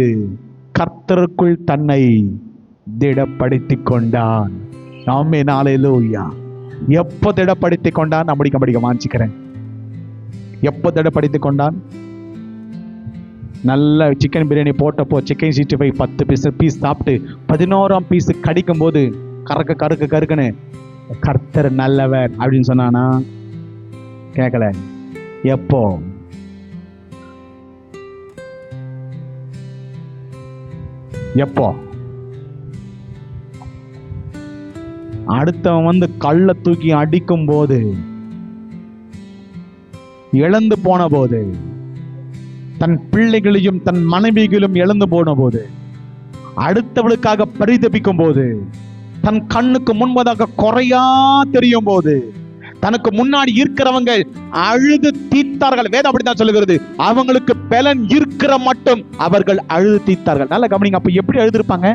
கர்த்தருக்குள் தன்னை திடப்படுத்திக் கொண்டான். ஆமென், ஹல்லேலூயா. எப்போ திடப்படுத்திக் கொண்டான்? நான் படிக்க வாஞ்சிக்கிறேன். எப்போ திடப்படுத்திக் கொண்டான்? நல்ல சிக்கன் பிரியாணி போட்டப்போ சிக்கன் 65 10 பீஸ் சாப்பிட்டு 11ஆம் பீஸ் கடிக்கும் போது கருக்குன்னு கர்த்தர் நல்லவர் அப்படின்னு சொன்னானா? கேட்கல. எப்போ? எப்போ? அடுத்தவன் வந்து கல்ல தூக்கி அடிக்கும் போது, இழந்து போன போது, தன் பிள்ளைகளையும் தன் மனைவிகளும் இழந்து போன போது, அடுத்தவளுக்காக பரிதபிக்கும் போது, தன் கண்ணுக்கு முன்பதாக குறையா தெரியும் போது, தனக்கு முன்னாடி இருக்கிறவங்க அழுது தீர்த்தார்கள். வேதம் அப்படித்தான் சொல்லுகிறது. அவங்களுக்கு பலன் இருக்கிற மட்டும் அவர்கள் அழுது தீர்த்தார்கள். நல்ல கவனிங்க. அப்ப எப்படி அழுதுருப்பாங்க?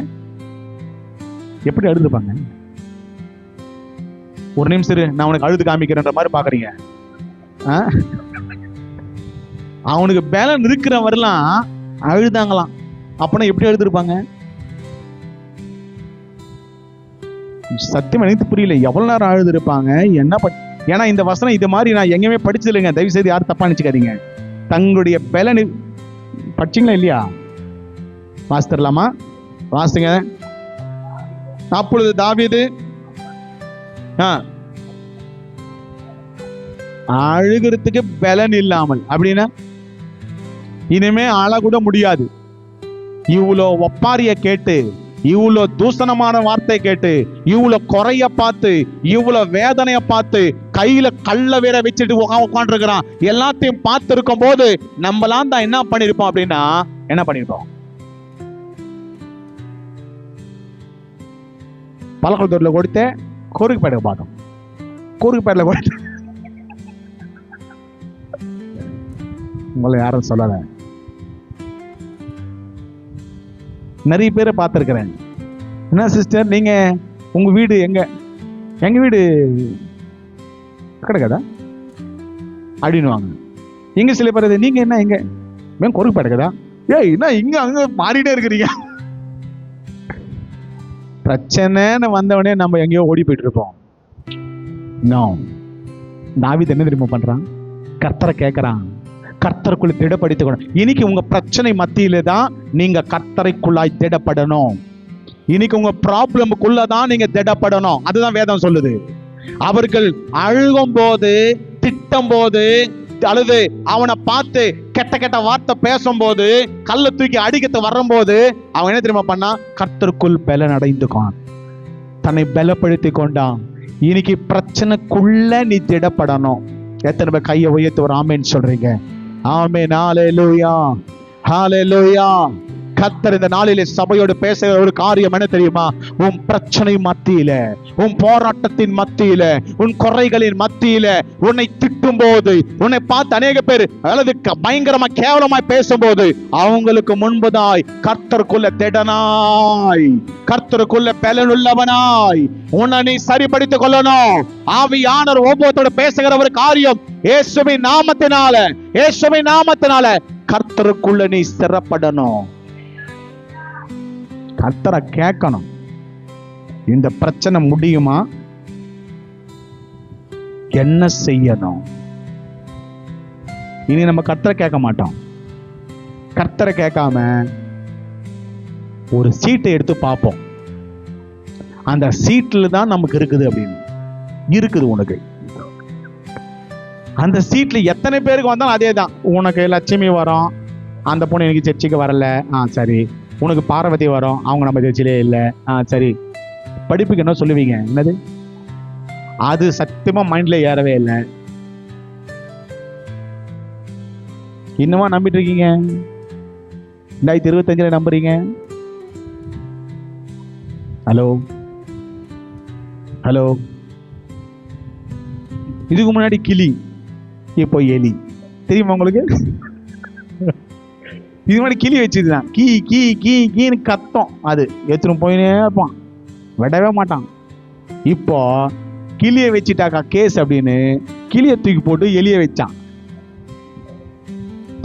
எப்படி அழுதுருப்பாங்க? ஒரு நிமிஷம் இரு, நான் உனக்கு அழுது காமிக்கிறேன்ற மாதிரி பாக்குறீங்க. அவனுக்கு பலன் இருக்கிற வரலாம் அழுதாங்களாம். அப்பனா எப்படி எழுதிருப்பாங்க? சத்தியம் எனக்கு புரியல, எவ்வளவு நேரம் அழுது இருப்பாங்க, என்ன ஏன்னா இந்த வசனம் இது மாதிரி நான் எங்கேயுமே படிச்சது இல்லைங்க. தயவு செய்து யாரும் தப்பா நினைச்சுக்காதீங்க. தங்களுடைய பலன் படிச்சீங்களா இல்லையா? வாசித்தரலாமா? வாசிங்க. அப்பொழுது தாவீது அழுகிறதுக்கு பலன் இல்லாமல், அப்படின்னா இனிமே அழக்கூட முடியாது, இவ்வளோ ஒப்பாரிய கேட்டு, இவ்வளோ தூசணமான வார்த்தை கேட்டு, இவ்வளோ குறைய பார்த்து, இவ்வளோ வேதனைய பார்த்து, கையில கல்ல வேற வச்சுட்டு உட்காந்துருக்கிறான், எல்லாத்தையும் பார்த்து இருக்கும் போது நம்மளாம் தான் என்ன பண்ணிருப்போம் அப்படின்னா, என்ன பண்ணிருப்போம்? பழக்கத்தூர்ல கொடுத்த கோரிக்கைப்பேட்டை பார்த்தோம். கோரிக்கைப்பேட்டில் கொடுத்த உங்களை யாரும் சொல்லல, நிறைய பேரை பார்த்துருக்கிறேன். என்ன சிஸ்டர் நீங்க உங்க வீடு எங்க? எங்க வீடு கிடைக்காதா அப்படின்னுவாங்க. இங்க சில பேர் நீங்க என்ன எங்க கொருக்கு கிடக்குதா? ஏய் என்ன இங்க அங்க மாறிட்டே இருக்கிறீங்க. பிரச்சனைன்னு வந்தவனே நம்ம எங்கேயோ ஓடி போயிட்டு இருப்போம். தாவீது என்ன தெரியுமா பண்றான்? கர்த்தரை கேட்கறான், கர்த்தருக்குள்ள திடப்படுத்திக்கணும். இன்னைக்கு உங்க பிரச்சனை மத்தியில தான் நீங்க கர்த்தரைக்குள்ளாய் திடப்படணும். இன்னைக்கு உங்க ப்ராப்ளமுக்குள்ளதான் நீங்க திடப்படணும். அதுதான் வேதம் சொல்லுது. அவர்கள் அழுகும் போது, திட்டம் போது, அழுது அவனை பார்த்து கெட்ட கெட்ட வார்த்தை பேசும்போது, கல்ல தூக்கி அடிக்கத்து வரும்போது அவன் என்ன தெரியுமா பண்ணா? கர்த்தருக்குள் பலன் அடைந்துக்கான், தன்னை பலப்படுத்தி கொண்டான். இன்னைக்கு பிரச்சனைக்குள்ள நீ திடப்படணும். எத்தனை பேர் கையை உயர்த்தி ஒரு ஆமேன்னு சொல்றீங்க? ஆமென். ஹல்லேலூயா, ஹல்லேலூயா. கர்த்தர் இந்த நாளிலே சபையோடு பேசுகிற ஒரு காரியம் என்ன தெரியுமா? உன் பிரச்சனை மத்தியில, உன் போராட்டத்தின் மத்தியில, உன் குறைகளின் மத்தியில உன்னை திட்டும் போது, உன்னை பார்த்து அநேக பேர் அல்லது பயங்கரமா கேவலமாய் பேசும்போது, அவங்களுக்கு முன்பதாய் கர்த்தருக்குள்ள திடனாய், கர்த்தருக்குள்ள பலனுள்ளவனாய் உன்னை நீ சரிப்படுத்திக் கொள்ளணும். ஆவியானவர் ஒவ்வொருத்தோட பேசுகிற ஒரு காரியம், இயேசுவின் நாமத்தினால, இயேசுவின் நாமத்தினால கர்த்தருக்குள்ள நீ ஸ்திரப்படணும். கர்த்தரை கேட்கணும். இந்த பிரச்சனை முடியுமா? என்ன செய்யணும்? இனி நம்ம கர்த்தரை கேட்க மாட்டோம். கர்த்தரை கேட்காம ஒரு சீட்டை எடுத்து பார்ப்போம். அந்த சீட்ல தான் நமக்கு இருக்குது அப்படின்னு இருக்குது. உனக்கு அந்த சீட்ல எத்தனை பேருக்கு வந்தாலும் அதே தான். உனக்கு லட்சுமி வரும், அந்த பொண்ணு எனக்கு சர்ச்சைக்கு வரல, சரி. உனக்கு பார்வதி வரும், அவங்க நம்ம சர்ச்சிலே இல்லை, சரி. படிப்புக்கு என்ன சொல்லுவீங்க? என்னது அது சத்தியமா மைண்ட்ல ஏறவே இல்லை. இன்னுமா நம்பிட்டு இருக்கீங்க? 2025 நம்புறீங்க? Hello hello. இதுக்கு முன்னாடி கிளி, இப்போ எலி. தெரியுமா உங்களுக்கு? இது மாதிரி கிளி வச்சுதான் கீ கீ கீ கீன்னு கத்தம். அது எடுத்துன்னு போயினே இருப்பான், விடவே மாட்டான். இப்போ கிளியை வச்சுட்டாக்கா கேஸ் அப்படின்னு கிளியை தூக்கி போட்டு எலியை வச்சான்.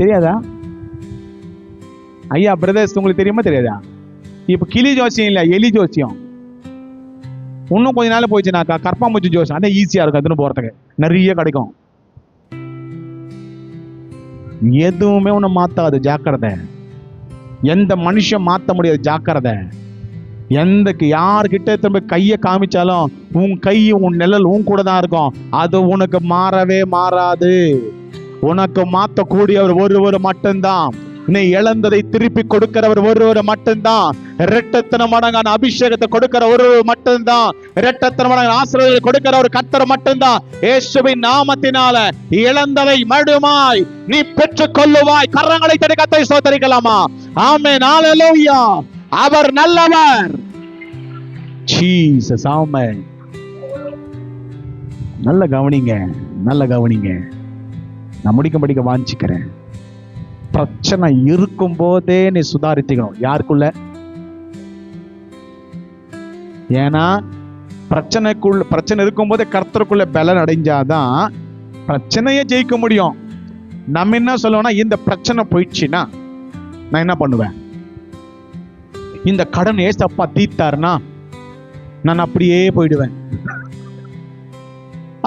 தெரியாதா ஐயா பிரதர்ஸ்? உங்களுக்கு தெரியுமா தெரியாதா? இப்போ கிளி ஜோசியம் இல்லை, எலி ஜோசியம். இன்னும் கொஞ்ச நாள் போயிடுச்சுனாக்கா கற்பாம்பூச்சி ஜோசியம். அதான் ஈஸியா இருக்கும், அதுன்னு போறதுக்கு நிறைய கிடைக்கும். எதுவுமே ஒண்ணு மாத்தாது, ஜாக்கிரதை. எந்த மனுஷன் மாத்த முடியாது, ஜாக்கிரதை. யார்கிட்ட திரும்ப கையை காமிச்சாலும் உன் கை, உன் நிழல் உன் கூட தான் இருக்கும். அது உனக்கு மாறவே மாறாது. உனக்கு மாத்தக்கூடியவர் ஒருவர் மட்டும்தான். நீ இழந்ததை திருப்பி கொடுக்கிறவர் ஒருவர் மட்டும்தான். இரட்டத்தன மடங்கான அபிஷேகத்தை கொடுக்கிற ஒருவர் மட்டும்தான். இரட்டத்தன மடங்கான ஆசீர்வாதத்தை கொடுக்கிற ஒரு கர்த்தர் மட்டும்தான். இயேசுவின் நாமத்தினால இழந்ததை மறுபடியுமாய் நீ பெற்றுக் கொள்ளுவாய். கரங்களை தட்டி கர்த்தரை ஸ்தோத்திரிக்கலாமா? ஆமென், ஹல்லேலூயா. அவர் நல்லவர். ஜீசஸ், ஆமென். நல்ல கவனிங்க, நல்ல கவனிங்க. நான் முடிக்க வாஞ்சிக்கிறேன். பிரச்சனை இருக்கும் போதே நீ சுதாரித்துக்கணும். யாருக்குள்ள? ஏன்னா பிரச்சனை இருக்கும்போதே கர்த்தருக்குள்ள பலன் அடைஞ்சாதான் பிரச்சனையை ஜெயிக்க முடியும். நம்ம என்ன சொல்லுவோம்னா, இந்த பிரச்சனை போயிடுச்சுன்னா நான் என்ன பண்ணுவேன், இந்த கடன் ஏசப்பா தீர்த்தாருன்னா நான் அப்படியே போயிடுவேன்.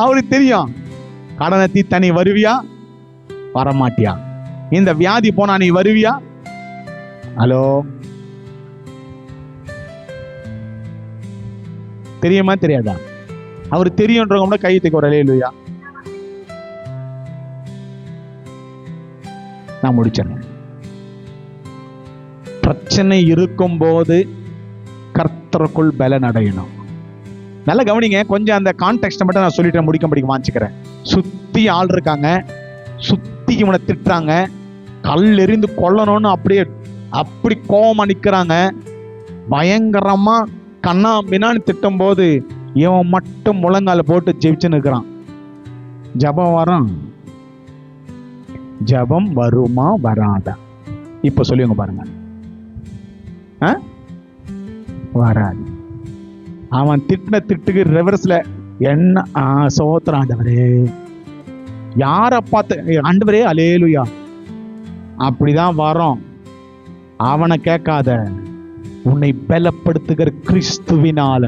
அவருக்கு தெரியும், கடனை தீர்த்தா நீ வருவியா, வரமாட்டியா. இந்த வியாதி போனா நீ வருவியா? ஹலோ, தெரியுமா தெரியாதா? அவரு தெரியும்ன்றவங்க கையத்துக்கு ஒரு அல்லேலூயா. நான் முடிச்சேன். பிரச்சனை இருக்கும் போது கர்த்தருக்குள் பலன் அடையணும். நல்லா கவனிங்க, கொஞ்சம் அந்த கான்டெக்ஸ்ட் மட்டும் நான் சொல்லிட்டு முடிக்க வாஞ்சிக்கிறேன். சுத்தி ஆள் இருக்காங்க, சுத்தி இவனை திட்டுறாங்க, கல் எறிந்து கொல்லணும்னு அப்படி கோவமா நிக்கிறாங்க, பயங்கரமா கண்ணா பின்னான்னு திட்டும் போது இவன் மட்டும் முழங்கால போட்டு ஜெபிச்சுன்னு இருக்கிறான். ஜபம் வருமா வராதா? இப்ப சொல்லுங்க பாருங்க. வராது. அவன் திட்டின திட்டுக்கு ரிவர்ஸ்ல என்ன சோத்திரம் ஆண்டவரே, யார பார்த்து ஆண்டவரே அல்லேலூயா, அப்படிதான் வரும். அவனை கேட்காத, உன்னை பலப்படுத்துகிற கிறிஸ்துவினால,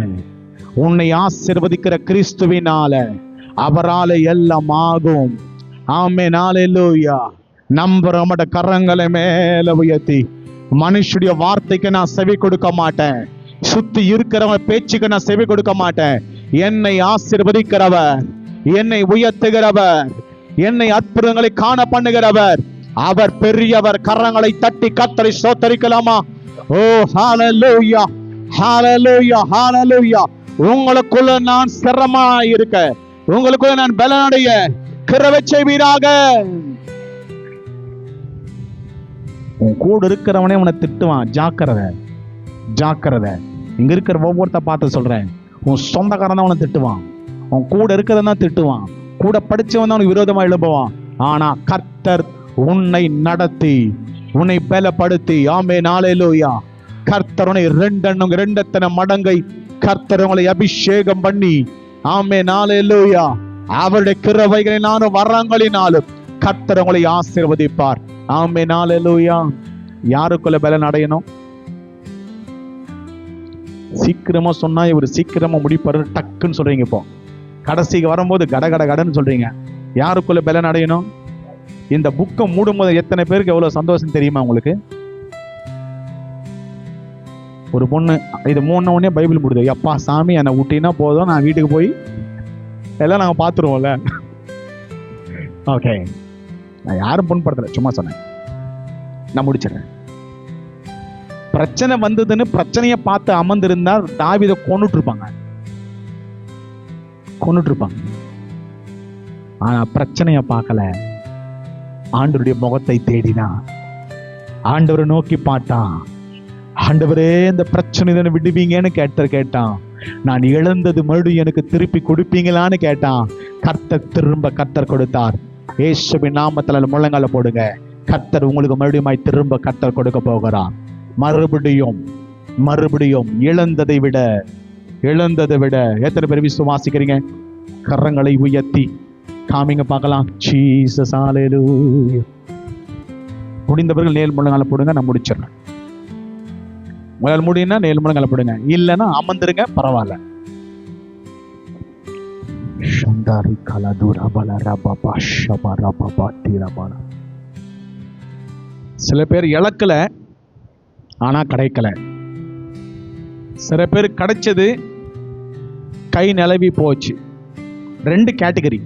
உன்னை ஆசீர்வதிக்கிற கிறிஸ்துவினால, அவரால எல்லாம் ஆகும். ஆமென், அல்லேலூயா. நம்புறவட கரங்களை மேல உயர்த்தி, மனுஷுடைய வார்த்தைக்கு நான் செவி கொடுக்க மாட்டேன், சுத்தி இருக்கிறவன் பேச்சுக்கு நான் செவி கொடுக்க மாட்டேன். என்னை ஆசீர்வதிக்கிறவர், என்னை உயர்த்துகிறவர், என்னை அற்புதங்களை காண பண்ணுகிறவர், அவர் பெரியவர். கரங்களை தட்டி கர்த்தரை ஸ்தோத்திரிக்கலாமா? ஓ ஹalleluya, ஹalleluya, ஹalleluya. உங்களுக்குள்ள நான் சிரமா இருக்க, உங்களுக்குள்ள நான் பலனடைய கிருபை செய்வீராக. உன் கூட இருக்கிறவனே உன்னை திட்டுவான், ஜாக்கிரதை ஜாக்கிரதை. இங்க இருக்கிற ஒவ்வொருத்த பார்த்து சொல்றேன், உன் சொந்தக்காரன் தான் உன்னை திட்டுவான், உன் கூட இருக்கிறதா திட்டுவான், கூட படிச்சவன் தான் உனக்கு விரோதமா எழுப்புவான். ஆனா கர்த்தர் உன்னை நடத்தி, உன்னை பலப்படுத்தி, ஆமென், அல்லேலூயா, கர்த்தர் உன்னை ரெண்டெத்தனை மடங்கை கர்த்தர் உங்களை அபிஷேகம் பண்ணி, ஆமென், அல்லேலூயா, அவருடைய கிருபைகளினாலும் வரங்களினாலும் கர்த்தர் உங்களை ஆசீர்வதிப்பார். ஆமென், அல்லேலூயா. யாருக்குள்ள பலன் அடையணும்? சீக்கிரமா சொன்னா இவர் சீக்கிரமா முடிப்பாரு, டக்குன்னு சொல்றீங்க. இப்போ கடைசிக்கு வரும்போது கடன்னு சொல்றீங்க. யாருக்குள்ள பலன் அடையணும்? இந்த புக்கை மூடும்போது எத்தனை பேருக்கு எவ்வளவு சந்தோஷம் தெரியுமா உங்களுக்கு? ஒரு பொண்ணு இது மூணு உடனே பைபிள் முடியுது, எப்பா சாமி என்னை விட்டினா போதும், நான் வீட்டுக்கு போய் எல்லாம் நாங்க பாத்துருவோம்ல. ஓகே, நான் யாரும் புண்படுத்தல, சும்மா சொன்னேன். நான் முடிச்சிடறேன். பிரச்சனை வந்ததுன்னு பிரச்சனையை பார்த்து அமர்ந்திருந்தா தாவீதை கொன்னுட்டு இருப்பாங்க. ஆனா பிரச்சனைய பார்க்கல, ஆண்டவருடைய முகத்தை தேடினா, ஆண்டவரை நோக்கி பார்த்தான். ஆண்டவரே இந்த பிரச்சனை விடுவீங்கன்னு கேட்டான். நான் இழந்தது மறுபடியும் எனக்கு திருப்பி கொடுப்பீங்களான்னு கேட்டான். கர்த்தர் கொடுத்தார். இயேசுவின் நாமத்துல முழங்கால போடுங்க. கர்த்தர் உங்களுக்கு மறுபடியும் திரும்ப கர்த்தர் கொடுக்க போகிறார். மறுபடியும் இழந்ததை விட எத்தனை பேர் விசுவாசிக்கிறீங்க? கரங்களை உயர்த்தி காமிங்க பார்க்கலாம். ஜீசஸ், ஹல்லேலூயா. முடிந்தவர்கள் நேல் முழங்கால போடுங்க. நான் முடிச்சிடறேன். உங்களால் முடியும்னா நேல் முழங்கால போடுங்க, இல்லைன்னா அமர்ந்துருங்க, பரவாயில்ல. சில பேர் இழக்கல, ஆனா கிடைக்கல. சில பேர் கிடைச்சது கை நிலவி போச்சு. ரெண்டு கேட்டகரி.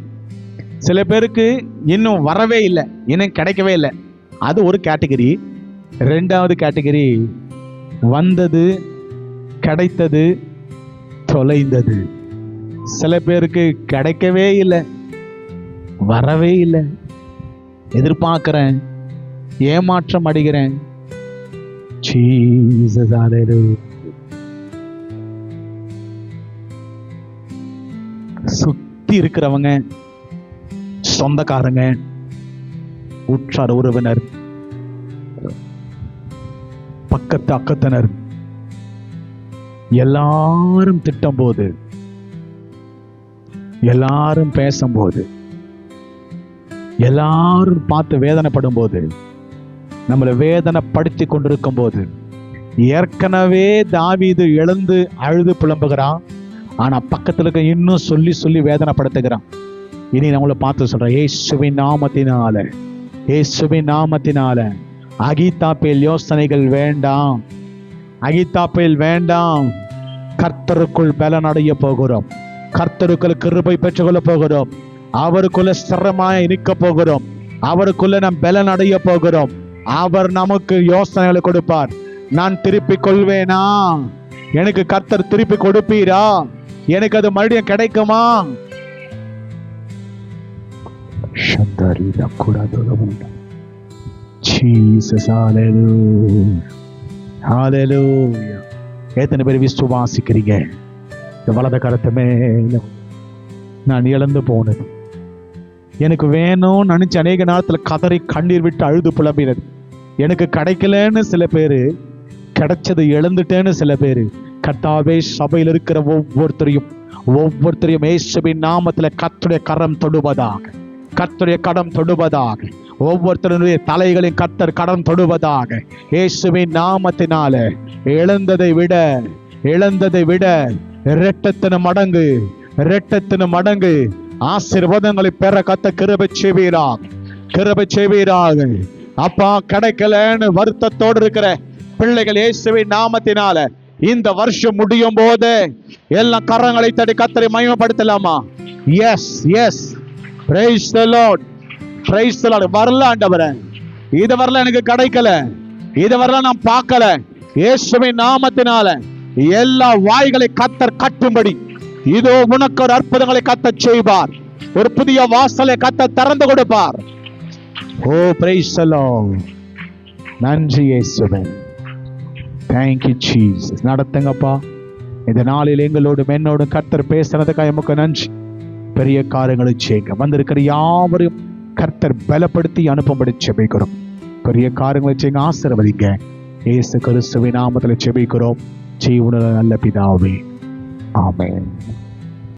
சில பேருக்கு இன்னும் வரவே இல்லை, இன்னும் கிடைக்கவே இல்லை, அது ஒரு கேட்டகரி. ரெண்டாவது கேட்டகரி, வந்தது, கிடைத்தது, தொலைந்தது. சில பேருக்கு கிடைக்கவே இல்லை, வரவே இல்லை, எதிர்பார்க்கிறேன், ஏமாற்றம் அடைகிறேன். ஜீசஸ், ஹல்லேலூயா. சுத்தி இருக்கிறவங்க, சொந்தக்காரங்க, உற்றார் உறவினர், பக்கத்து அக்கத்தினர் எல்லாரும் திட்டும் போது எல்லாரும் பேசும்போது, எல்லாரும் பார்த்து வேதனைப்படும் போது, நம்மளை வேதனைப்படுத்தி கொண்டிருக்கும் போது, ஏற்கனவே தாவீது எழுந்து அழுது புலம்புகிறான். ஆனா பக்கத்துல இருக்க இன்னும் சொல்லி சொல்லி வேதனைப்படுத்துகிறான். இனி நம்மளை பார்த்து சொல்றேன், இயேசுவின் நாமத்தினால, இயேசுவின் நாமத்தினால அகித்தாப்பேல் யோசனைகள் வேண்டாம், அகித்தாப்பேல் வேண்டாம். கர்த்தருக்குள் பலன் அடைய போகிறோம், கர்த்தருக்குள் கிருபை பெற்றுக்கொள்ள போகிறோம், அவருக்குள்ள ஸ்திரமாய் இருக்க போகிறோம், அவருக்குள்ள நாம் பலன் அடைய போகிறோம். அவர் நமக்கு யோசனைகளை கொடுப்பார். நான் திருப்பிக் கொள்வேனா? எனக்கு கர்த்தர் திருப்பி கொடுப்பீரா? எனக்கு அது மறுபடியும் கிடைக்குமா? எத்தனை பேர் விசுவாசிக்கிறீங்க? இந்த வலத கரத்தை மேல நான் இழந்து போனது, எனக்கு வேணும்னு நினைச்சு அநேக நேரத்துல கதறி கண்ணீர் விட்டு அழுது புலம்பினது, எனக்கு கிடைக்கலன்னு சில பேரு, கிடைச்சது இழந்துட்டேன்னு சில பேரு. கர்த்தாவே, சபையில் இருக்கிற ஒவ்வொருத்தரையும் இயேசுவின் நாமத்துல கர்த்தருடைய கரம் தொடுவதாக, கர்த்தருடைய கரம் தொடுவதாக, ஒவ்வொருத்தருடைய தலைகளின் கர்த்தர் கரம் தொடுவதாக. இயேசுவின் நாமத்தினால இழந்ததை விட இரட்டத்தின மடங்கு ஆசீர்வாதங்களை பெற கர்த்தர் கிருபை செய்வீராக. அப்பா, கிடைக்கலன்னு வருத்தத்தோடு இருக்கிற பிள்ளைகள் இயேசுவின் நாமத்தினால இந்த வருஷம் முடியும் போது எல்லாம் கரங்களை தட்டி கர்த்தரை மகிமைப்படுத்தலாமா? Yes yes, praise the Lord, praise the Lord. வரல ஆண்டவரே, இது வரல, எனக்கு கிடைக்கல, இது வரல, நான் பார்க்கல. இயேசுவின் நாமத்தினால எல்லா வாய்களை கர்த்தர் கட்டும்படி, இதோ உனக்கு ஒரு அற்புதங்களை கர்த்தர் செய்வார், ஒரு புதிய வாசலை கர்த்தர் திறந்து கொடுப்பார். ஓ, பிரைஸ் தி லார்ட். நன்றி இயேசுவே, தேங்க் யூ ஜீசஸ். நடத்துங்கப்பா, இந்த நாளில் எங்களோடு என்னோடு கர்த்தர் பேசுறதுக்காக எமக்கு நன்றி. பெரிய காரியங்களை செய்யுங்க. வந்திருக்கிற யாவரையும் கர்த்தர் பலப்படுத்தி அனுப்பும்படி செபிக்கிறோம். பெரிய காரியங்களை செய்யுங்க, ஆசீர்வதிங்க. இயேசு கிறிஸ்துவின் நாமத்தில் செபிக்கிறோம், ஜீவனுள்ள நல்ல பிதாவே, ஆமென்.